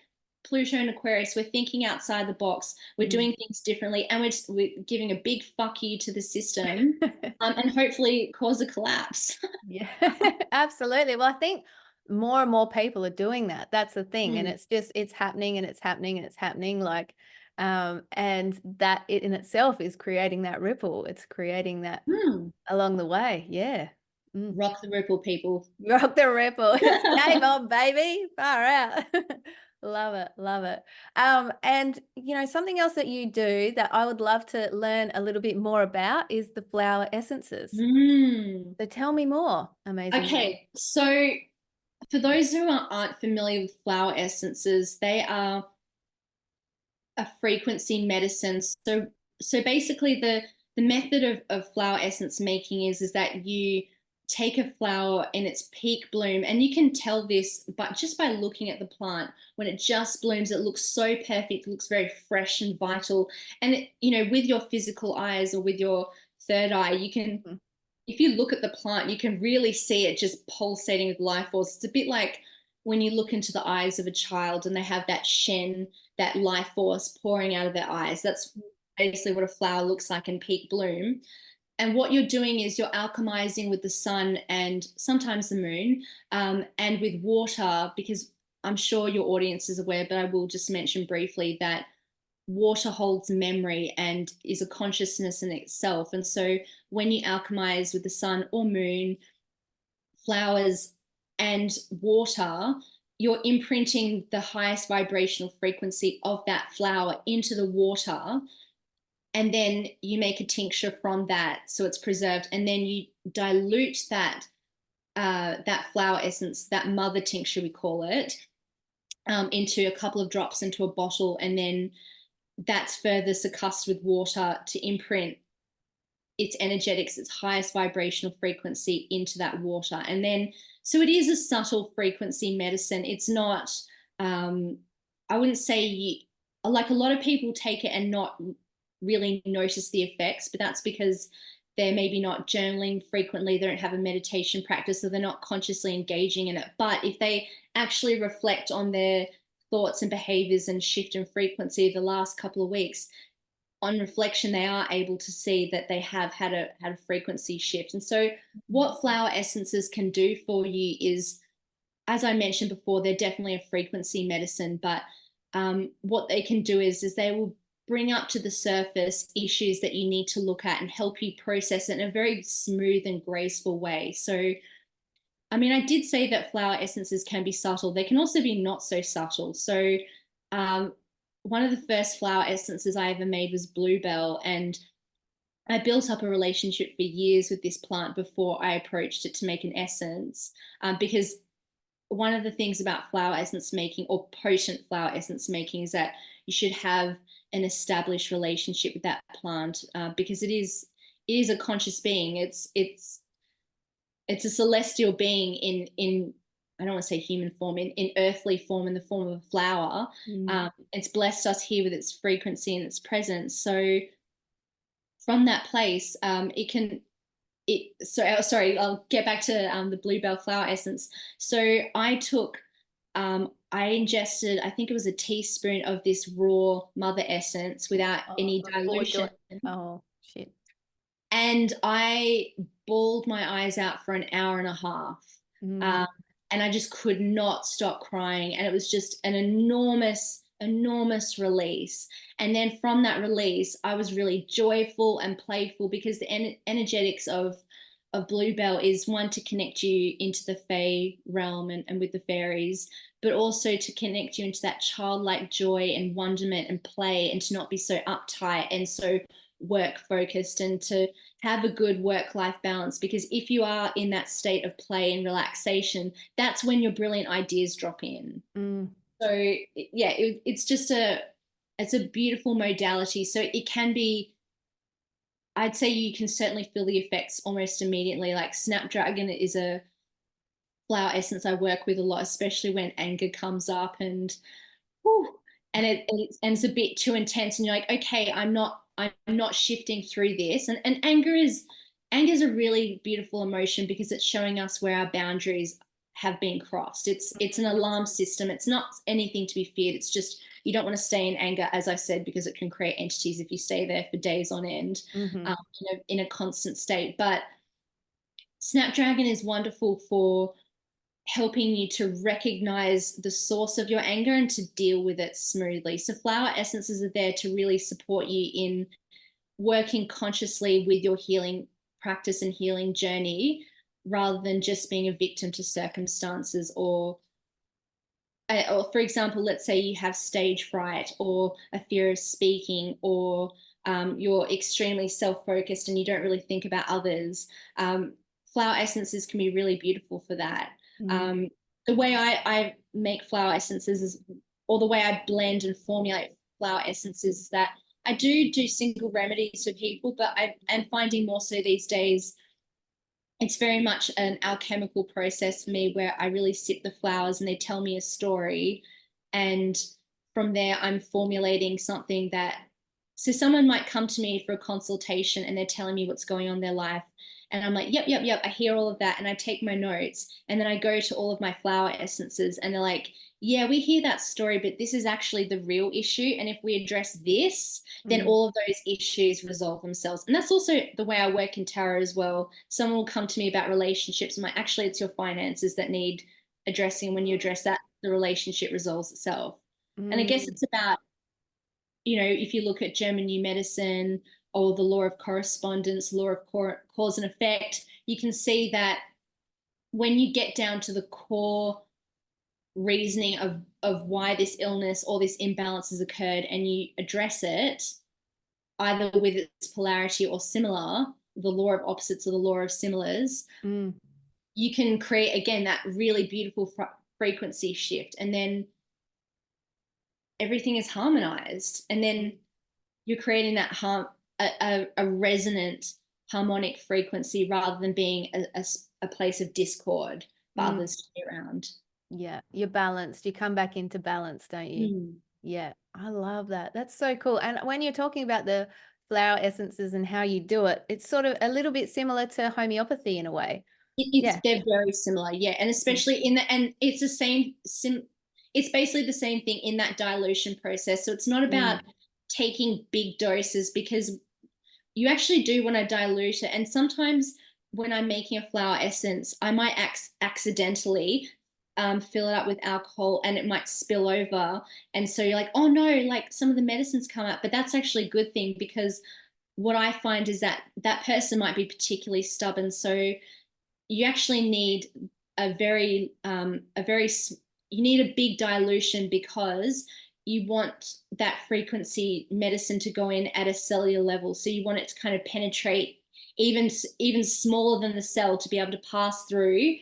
Pluto and Aquarius, we're thinking outside the box, we're doing things differently, and we're giving a big fuck you to the system and hopefully cause a collapse. Yeah, absolutely. Well, I think more and more people are doing that. That's the thing. And it's happening and it's happening and it's happening. Like, and that it in itself is creating that ripple. It's creating that along the way. Yeah. Rock the ripple, people. Rock the ripple. Game on, baby. Far out. Love it. Love it. And something else that you do that I would love to learn a little bit more about is the flower essences. So tell me more. Amazing. Okay. So for those who aren't familiar with flower essences, they are a frequency medicine. So basically the method of flower essence making is that you take a flower in its peak bloom, and you can tell this but just by looking at the plant. When it just blooms, it looks so perfect, it looks very fresh and vital, and with your physical eyes or with your third eye, you if you look at the plant, you can really see it just pulsating with life force. It's a bit like when you look into the eyes of a child and they have that shen, that life force pouring out of their eyes. That's basically what a flower looks like in peak bloom. And what you're doing is you're alchemizing with the sun and sometimes the moon, and with water, because I'm sure your audience is aware, but I will just mention briefly that water holds memory and is a consciousness in itself. And so when you alchemize with the sun or moon, flowers, and water, you're imprinting the highest vibrational frequency of that flower into the water. And then you make a tincture from that, so it's preserved. And then you dilute that that flower essence, that mother tincture we call it, into a couple of drops into a bottle, and then that's further succussed with water to imprint its energetics, its highest vibrational frequency into that water. And then, so it is a subtle frequency medicine. It's not, I wouldn't say, like a lot of people take it and not really notice the effects, but that's because they're maybe not journaling frequently, they don't have a meditation practice, so they're not consciously engaging in it. But if they actually reflect on their thoughts and behaviors and shift in frequency the last couple of weeks, on reflection, they are able to see that they have had a frequency shift. And so what flower essences can do for you is, as I mentioned before, they're definitely a frequency medicine, but what they can do is they will bring up to the surface issues that you need to look at and help you process it in a very smooth and graceful way. So, I mean, I did say that flower essences can be subtle. They can also be not so subtle. So one of the first flower essences I ever made was bluebell, and I built up a relationship for years with this plant before I approached it to make an essence, because one of the things about flower essence making, or potent flower essence making, is that you should have an established relationship with that plant, because it is a conscious being. It's a celestial being in I don't want to say human form, in earthly form, in the form of a flower. It's blessed us here with its frequency and its presence. So from that place, sorry, I'll get back to the bluebell flower essence. So I ingested, I think it was a teaspoon of this raw mother essence without any dilution. Oh, shit. And I bawled my eyes out for an hour and a half. And I just could not stop crying. And it was just an enormous, enormous release. And then from that release, I was really joyful and playful, because the energetics of bluebell is, one, to connect you into the fae realm and with the fairies, but also to connect you into that childlike joy and wonderment and play, and to not be so uptight and so work focused, and to have a good work-life balance. Because if you are in that state of play and relaxation, that's when your brilliant ideas drop in. So yeah, it's just it's a beautiful modality. So it can be, I'd say you can certainly feel the effects almost immediately. Like snapdragon is a flower essence I work with a lot, especially when anger comes up, and it's a bit too intense, and you're like, okay, I'm not shifting through this. And anger is a really beautiful emotion, because it's showing us where our boundaries have been crossed. It's an alarm system. It's not anything to be feared. It's just, you don't want to stay in anger, as I said, because it can create entities if you stay there for days on end, in a constant state. But snapdragon is wonderful for helping you to recognize the source of your anger and to deal with it smoothly. So flower essences are there to really support you in working consciously with your healing practice and healing journey, rather than just being a victim to circumstances. Or for example, let's say you have stage fright or a fear of speaking, or you're extremely self-focused and you don't really think about others. Flower essences can be really beautiful for that. The way I make flower essences is, or the way I blend and formulate flower essences, is that I do single remedies for people, but I'm finding more so these days, it's very much an alchemical process for me, where I really sip the flowers and they tell me a story. And from there, I'm formulating something that, so someone might come to me for a consultation and they're telling me what's going on in their life. And I'm like, yep, I hear all of that. And I take my notes, and then I go to all of my flower essences, and they're like, yeah, we hear that story, but this is actually the real issue. And if we address this, then all of those issues resolve themselves. And that's also the way I work in tarot as well. Someone will come to me about relationships. I'm like, actually, it's your finances that need addressing. When you address that, the relationship resolves itself. And I guess it's about, if you look at German New Medicine or the law of correspondence, law of cause and effect, you can see that when you get down to the core reasoning of why this illness or this imbalance has occurred, and you address it either with its polarity or similar, the law of opposites or the law of similars, you can create, again, that really beautiful frequency shift, and then everything is harmonized, and then you're creating that a resonant harmonic frequency rather than being a place of discord for others to be around. Yeah, you're balanced. You come back into balance, don't you? Yeah, I love that. That's so cool. And when you're talking about the flower essences and how you do it, it's sort of a little bit similar to homeopathy in a way. They're very similar, yeah. And especially and it's the same, it's basically the same thing in that dilution process. So it's not about taking big doses, because you actually do want to dilute it. And sometimes when I'm making a flower essence, I might accidentally fill it up with alcohol, and it might spill over. And so you're like, oh no, like some of the medicines come out, but that's actually a good thing, because what I find is that that person might be particularly stubborn. So you actually need you need a big dilution, because you want that frequency medicine to go in at a cellular level. So you want it to kind of penetrate even smaller than the cell, to be able to pass through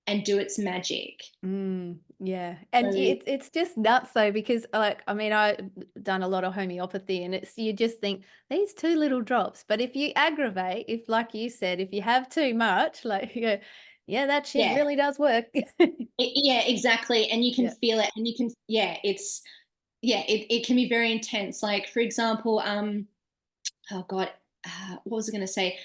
and do its magic. Yeah. And it's just nuts though, because like, I mean, I've done a lot of homeopathy, and you just think these 2 little drops, but if you aggravate, if like you said, if you have too much, like, yeah, that shit really does work. Yeah, exactly. And you can feel it, and you can, it can be very intense. Like, for example, oh God, what was I going to say?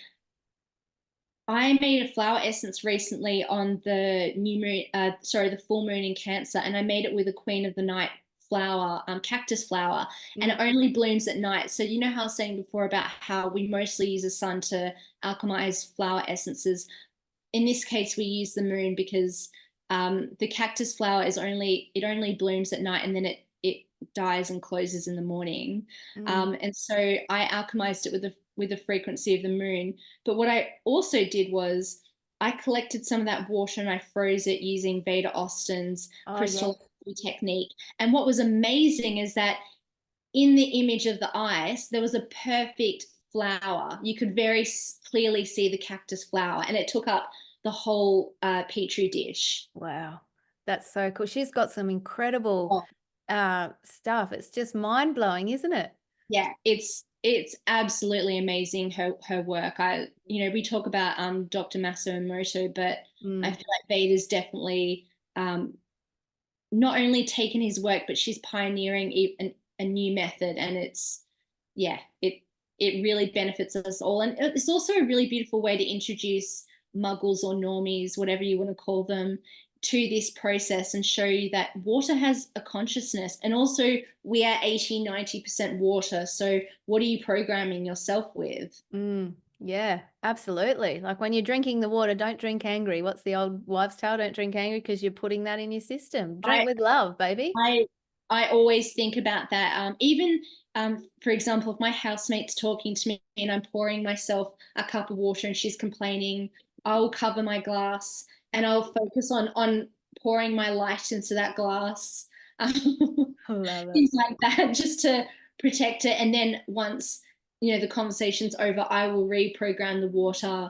I made a flower essence recently on the the full moon in Cancer, and I made it with a Queen of the Night flower, cactus flower, and it only blooms at night. So you know how I was saying before about how we mostly use the sun to alchemize flower essences. In this case, we use the moon, because the cactus flower only blooms at night, and then it dies and closes in the morning. And so I alchemized it with the frequency of the moon. But what I also did was I collected some of that water, and I froze it using Veda Austin's crystallography technique. And what was amazing is that in the image of the ice, there was a perfect flower. You could very clearly see the cactus flower, and it took up the whole petri dish. Wow, that's so cool. She's got some incredible stuff. It's just mind blowing, isn't it? Yeah, it's absolutely amazing, her work. We talk about Dr. Masaru Emoto, but I feel like Veda's definitely not only taken his work, but she's pioneering a new method, and it really benefits us all. And it's also a really beautiful way to introduce muggles or normies, whatever you want to call them, to this process, and show you that water has a consciousness, and also we are 80-90% water. So what are you programming yourself with? Yeah, absolutely. Like when you're drinking the water, don't drink angry. What's the old wives' tale? Don't drink angry, because you're putting that in your system. Drink with love, baby. I always think about that. Even for example, if my housemate's talking to me and I'm pouring myself a cup of water and she's complaining, I'll cover my glass and I'll focus on pouring my light into that glass. Things like that, just to protect it. And then once the conversation's over, I will reprogram the water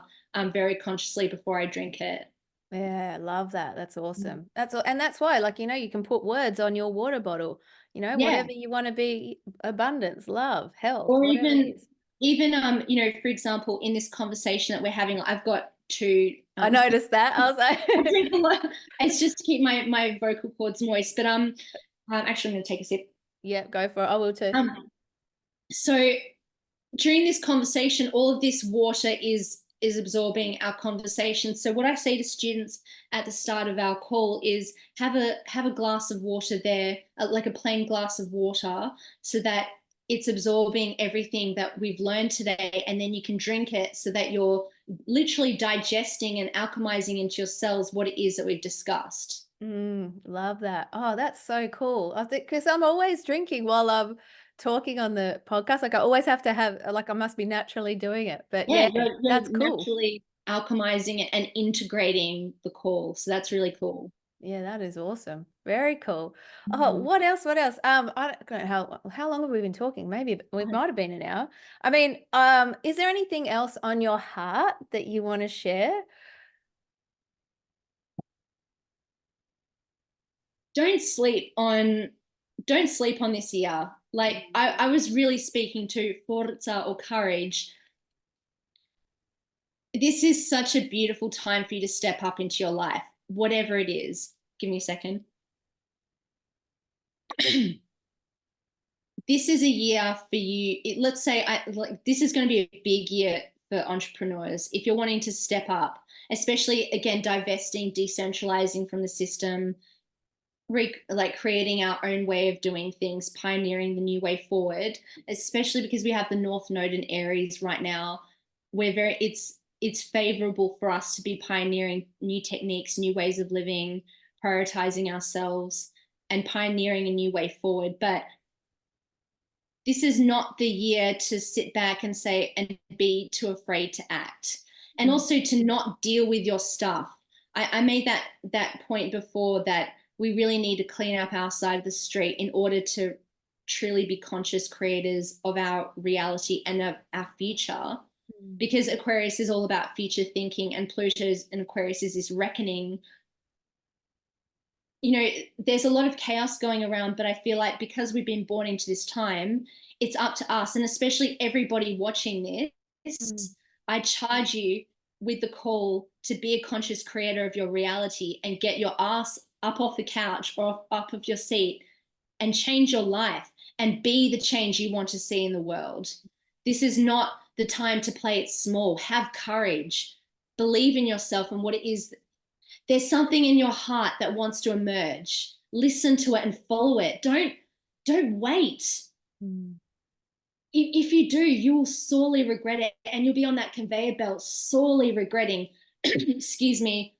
very consciously before I drink it. Yeah, I love that. That's awesome. And that's why, like, you can put words on your water bottle, whatever you want to be: abundance, love, health, Or whatever it is. even for example, in this conversation that we're having, I've got two. I noticed that. I was like, I drink a lot. It's just to keep my vocal cords moist. But actually, I'm going to take a sip. Yeah, go for it. I will too. So during this conversation, all of this water is is absorbing our conversation. So what I say to students at the start of our call is have a glass of water there, like a plain glass of water, so that it's absorbing everything that we've learned today, and then you can drink it so that you're literally digesting and alchemizing into your cells what it is that we've discussed. Love that. Oh, that's so cool. I think because I'm always drinking while I'm talking on the podcast. Like I always have to have, like I must be naturally doing it. But Yeah, yeah, you're that's cool. naturally alchemizing it and integrating the call. So that's really cool. Yeah, that is awesome. Very cool. Oh, Mhm. what else? What else? I don't know how long have we been talking? Maybe we might have been an hour. I mean, is there anything else on your heart that you want to share? Don't sleep on this year. Like I was really speaking to forza or courage. This is such a beautiful time for you to step up into your life, whatever it is. Give me a second. This is a year for you. Let's say this is going to be a big year for entrepreneurs. If you're wanting to step up, especially again, divesting, decentralizing from the system, like creating our own way of doing things, pioneering the new way forward, especially because we have the North Node in Aries right now. It's favorable for us to be pioneering new techniques, new ways of living, prioritizing ourselves, and pioneering a new way forward. But this is not the year to sit back and say and be too afraid to act, and also to not deal with your stuff. I made that point before, that we really need to clean up our side of the street in order to truly be conscious creators of our reality and of our future, because Aquarius is all about future thinking, and Pluto's in Aquarius is this reckoning. There's a lot of chaos going around, but I feel like because we've been born into this time, it's up to us, and especially everybody watching this, I charge you with the call to be a conscious creator of your reality and get your ass up off the couch or up of your seat and change your life and be the change you want to see in the world. This is not the time to play it small. Have courage, believe in yourself and what it is. There's something in your heart that wants to emerge. Listen to it and follow it. Don't wait. If you do, you will sorely regret it, and you'll be on that conveyor belt sorely regretting, excuse me,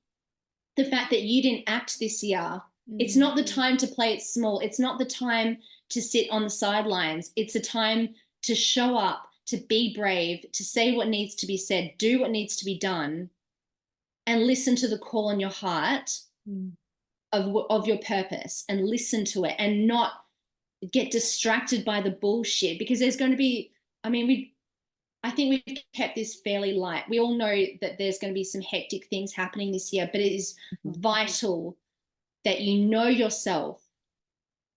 the fact that you didn't act this year. It's not the time to play it small. It's not the time to sit on the sidelines. It's a time to show up, to be brave, to say what needs to be said, do what needs to be done, and listen to the call in your heart of your purpose, and listen to it, and not get distracted by the bullshit, because there's going to be, I think we've kept this fairly light. We all know that there's going to be some hectic things happening this year, but it is vital that you know yourself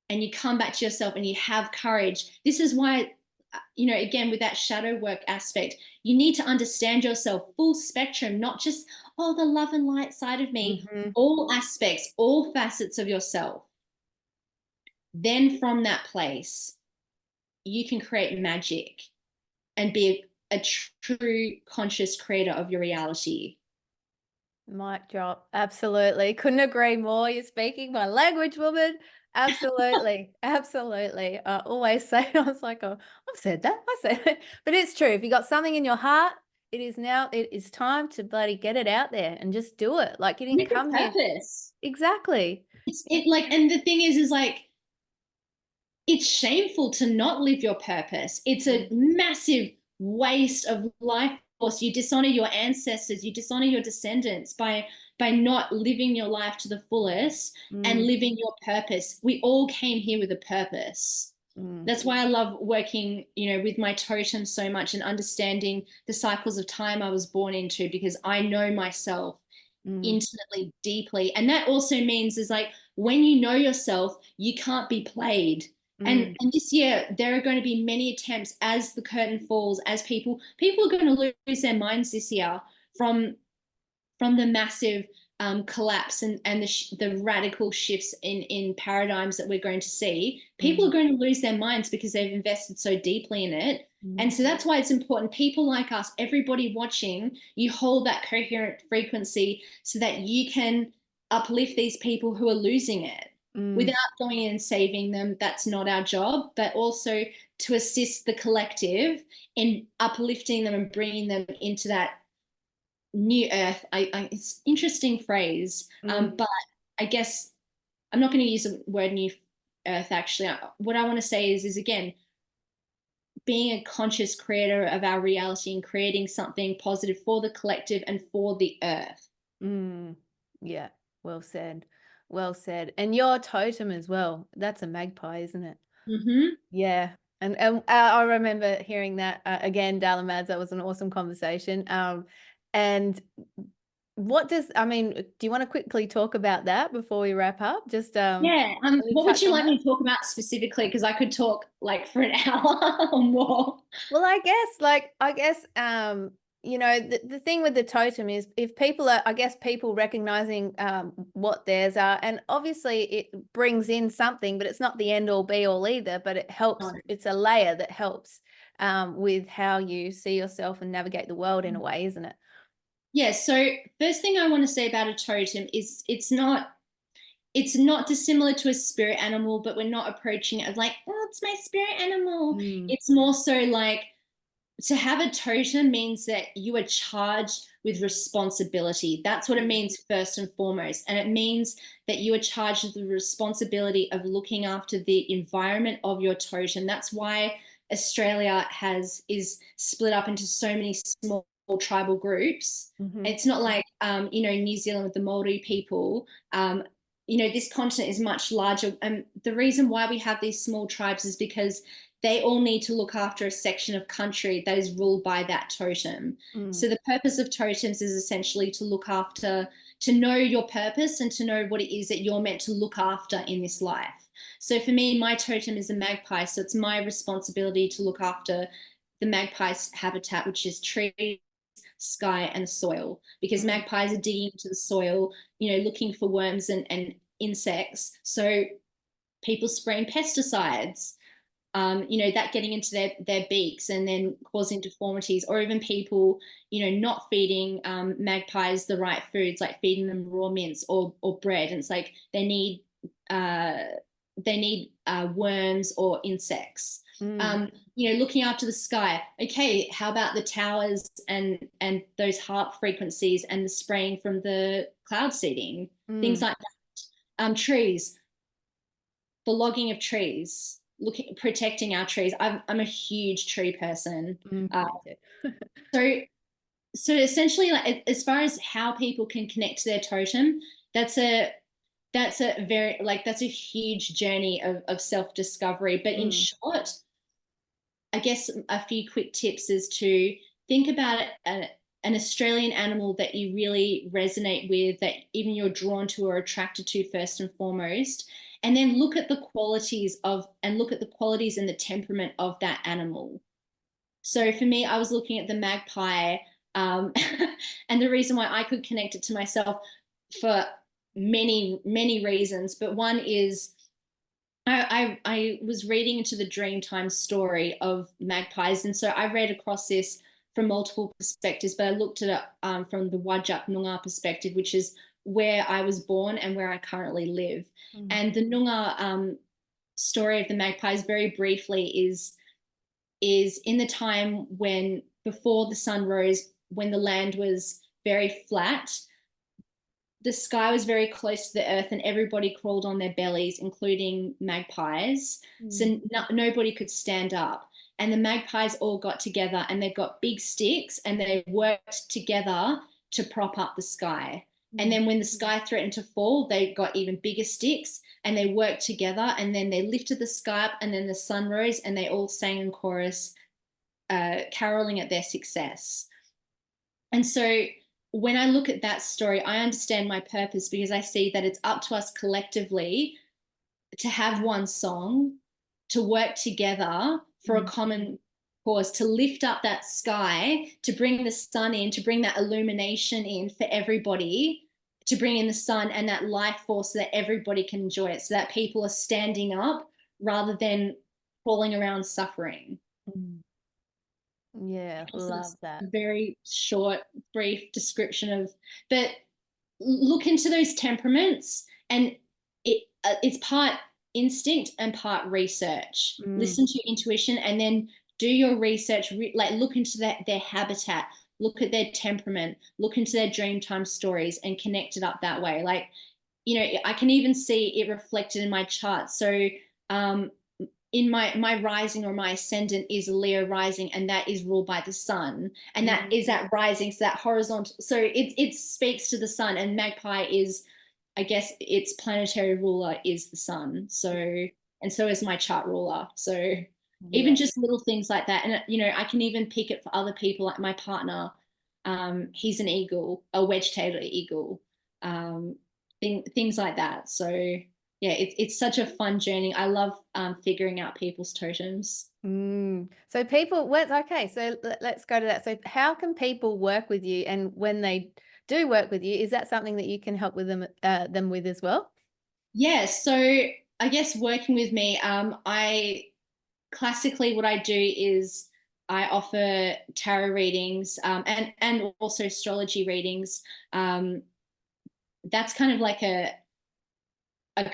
and you come back to yourself and you have courage. This is why, again, with that shadow work aspect, you need to understand yourself full spectrum, not just, the love and light side of me, all aspects, all facets of yourself. Then from that place, you can create magic and be a true conscious creator of your reality. Mic drop. Absolutely. Couldn't agree more. You're speaking my language, woman. Absolutely. Absolutely. I always say, I was like, oh, I've said that. I said it. But it's true. If you got something in your heart, it is time to bloody get it out there and just do it. Like you didn't come here. Purpose. Exactly. And the thing is like, it's shameful to not live your purpose. It's a massive waste of life force. You dishonor your ancestors, you dishonor your descendants by not living your life to the fullest and living your purpose. We all came here with a purpose. That's why I love working, with my totem so much and understanding the cycles of time I was born into, because I know myself intimately, deeply. And that also means is like, when you know yourself, you can't be played. And this year, there are going to be many attempts as the curtain falls, as people are going to lose their minds this year from the massive collapse and the radical shifts in paradigms that we're going to see, people are going to lose their minds because they've invested so deeply in it. And so that's why it's important. People like us, everybody watching, you hold that coherent frequency so that you can uplift these people who are losing it without going in and saving them. That's not our job, but also to assist the collective in uplifting them and bringing them into that new earth. It's an interesting phrase, but I guess I'm not going to use the word new earth. Actually, what I want to say is again, being a conscious creator of our reality and creating something positive for the collective and for the earth. Yeah, well said. Well said. And your totem as well. That's a magpie, isn't it? Yeah. And I remember hearing that again, Dalamads. That was an awesome conversation. And do you want to quickly talk about that before we wrap up? Just yeah. What would you like me to talk about specifically? Because I could talk like for an hour or more. Well, I guess the thing with the totem is if people are, I guess, people recognizing what theirs are, and obviously it brings in something, but it's not the end all be all either, but it helps. No. It's a layer that helps with how you see yourself and navigate the world in a way, isn't it? Yeah. So first thing I want to say about a totem is it's not dissimilar to a spirit animal, but we're not approaching it like, oh, it's my spirit animal. It's more so like, to have a totem means that you are charged with responsibility. That's what it means first and foremost. And it means that you are charged with the responsibility of looking after the environment of your totem. That's why Australia is split up into so many small tribal groups. It's not like, New Zealand with the Maori people. This continent is much larger. And the reason why we have these small tribes is because they all need to look after a section of country that is ruled by that totem. So the purpose of totems is essentially to look after, to know your purpose and to know what it is that you're meant to look after in this life. So for me, my totem is a magpie. So it's my responsibility to look after the magpie's habitat, which is trees, sky, and soil, because magpies are digging into the soil, looking for worms and insects. So people spraying pesticides, that getting into their beaks and then causing deformities, or even people, not feeding magpies the right foods, like feeding them raw mince or bread. And it's like they need worms or insects. Looking after the sky. Okay, how about the towers and those harp frequencies and the spraying from the cloud seeding, things like that. Trees, the logging of trees. Protecting our trees. I'm a huge tree person. So essentially, like, as far as how people can connect to their totem, that's a huge journey of self-discovery. But in short, I guess a few quick tips is to think about an Australian animal that you really resonate with, that even you're drawn to or attracted to first and foremost. And then look at the qualities and the temperament of that animal. So for me, I was looking at the magpie, and the reason why I could connect it to myself for many, many reasons. But one is I was reading into the Dreamtime story of magpies. And so I read across this from multiple perspectives, but I looked at it from the Whadjuk Noongar perspective, which is where I was born and where I currently live. And the Noongar story of the magpies, very briefly, is in the time when, before the sun rose, when the land was very flat, the sky was very close to the earth and everybody crawled on their bellies, including magpies. So nobody could stand up. And the magpies all got together and they got big sticks and they worked together to prop up the sky. And then when the sky threatened to fall, they got even bigger sticks and they worked together, and then they lifted the sky up, and then the sun rose and they all sang in chorus, caroling at their success. And so when I look at that story, I understand my purpose, because I see that it's up to us collectively to have one song, to work together for a common cause, to lift up that sky, to bring the sun in, to bring that illumination in for everybody, to bring in the sun and that life force so that everybody can enjoy it, so that people are standing up rather than crawling around suffering. Yeah, love that. Very short, brief description of, but look into those temperaments, and it's part instinct and part research. Listen to your intuition, and then do your research, like look into their habitat, look at their temperament, look into their dream time stories, and connect it up that way. Like, I can even see it reflected in my chart. So in my rising or my ascendant is a Leo rising, and that is ruled by the sun, and that is that rising, so that horizontal, so it speaks to the sun, and magpie is, I guess, its planetary ruler is the sun. So, and so is my chart ruler. So even just little things like that. And I can even pick it for other people, like my partner, he's an eagle, a wedge-tailed eagle, things like that. So yeah, it's such a fun journey. I love figuring out people's totems. So people, okay, so let's go to that. So how can people work with you? And when they do work with you, is that something that you can help with them with as well? Yeah, so I guess working with me, I classically what I do is I offer tarot readings, and also astrology readings. That's kind of like a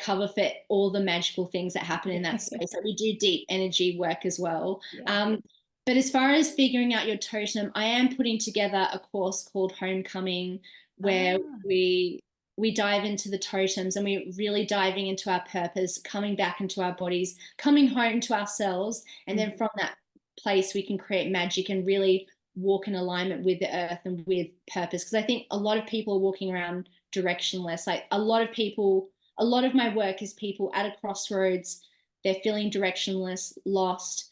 cover for all the magical things that happen in that space. So we do deep energy work as well. But as far as figuring out your totem, I am putting together a course called Homecoming, where we dive into the totems, and we're really diving into our purpose, coming back into our bodies, coming home to ourselves, and then from that place we can create magic and really walk in alignment with the earth and with purpose. Because I think a lot of people are walking around directionless. Like a lot of my work is people at a crossroads, they're feeling directionless, lost.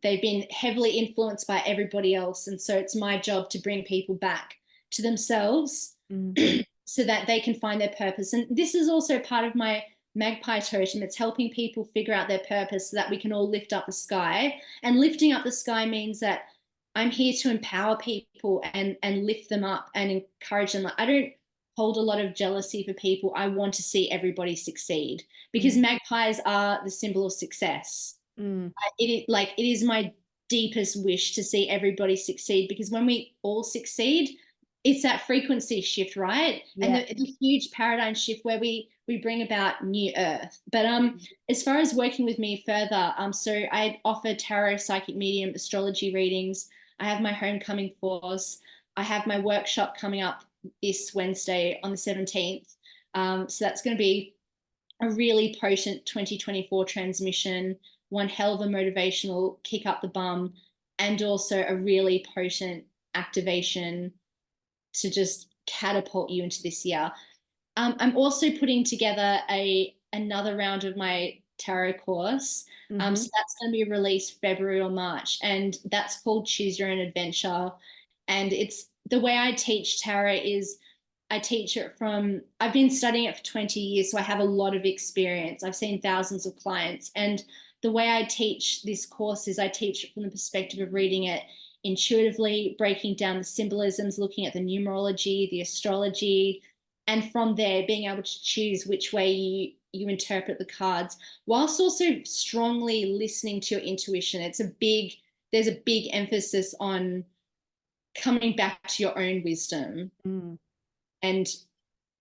They've been heavily influenced by everybody else. And so it's my job to bring people back to themselves so that they can find their purpose. And this is also part of my magpie totem. It's helping people figure out their purpose so that we can all lift up the sky. And lifting up the sky means that I'm here to empower people and lift them up and encourage them. Like, I don't hold a lot of jealousy for people. I want to see everybody succeed, because magpies are the symbol of success. It is my deepest wish to see everybody succeed, because when we all succeed, it's that frequency shift, right? And the huge paradigm shift where we bring about new earth. But as far as working with me further, so I offer tarot, psychic medium, astrology readings. I have my homecoming course. I have my workshop coming up this Wednesday on the 17th. So that's going to be a really potent 2024 transmission, one hell of a motivational kick up the bum, and also a really potent activation to just catapult you into this year. I'm also putting together another round of my tarot course. So that's going to be released February or March, and that's called Choose Your Own Adventure. And it's the way I teach tarot is I teach it from, I've been studying it for 20 years, so I have a lot of experience. I've seen thousands of clients, and the way I teach this course is I teach it from the perspective of reading it intuitively, breaking down the symbolisms, looking at the numerology, the astrology, and from there being able to choose which way you interpret the cards, whilst also strongly listening to your intuition. There's a big emphasis on coming back to your own wisdom and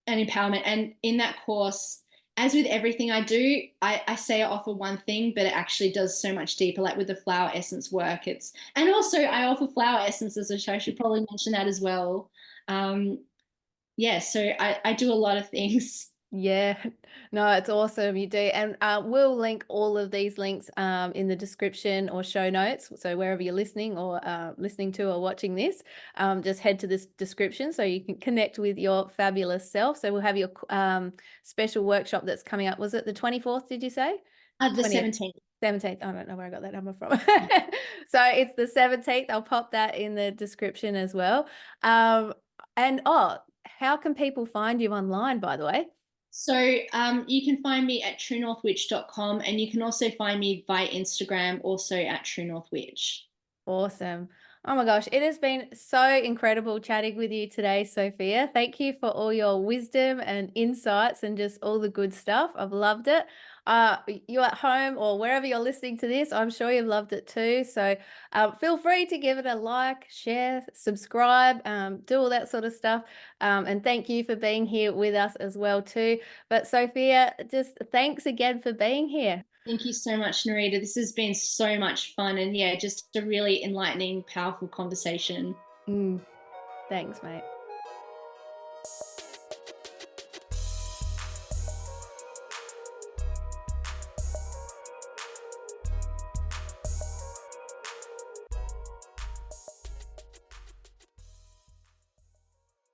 empowerment. And in that course, as with everything I do, I say I offer one thing, but it actually does so much deeper. Like with the flower essence work, and also I offer flower essences, which I should probably mention that as well. So I do a lot of things. Yeah, no, it's awesome. You do. And we'll link all of these links in the description or show notes. So wherever you're listening or listening to or watching this, just head to this description so you can connect with your fabulous self. So we'll have your special workshop that's coming up. Was it the 24th, did you say? The 17th. 17th. I don't know where I got that number from. So it's the 17th. I'll pop that in the description as well. And how can people find you online, by the way? So you can find me at truenorthwitch.com, and you can also find me via Instagram, also at truenorthwitch. Awesome. Oh my gosh, it has been so incredible chatting with you today, Sophia. Thank you for all your wisdom and insights and just all the good stuff. I've loved it. You at home or wherever you're listening to this, I'm sure you've loved it too. So feel free to give it a like, share, subscribe, do all that sort of stuff. And thank you for being here with us as well too. But Sophia, just thanks again for being here. Thank you so much, Narita. This has been so much fun, and yeah, just a really enlightening, powerful conversation. Thanks, mate.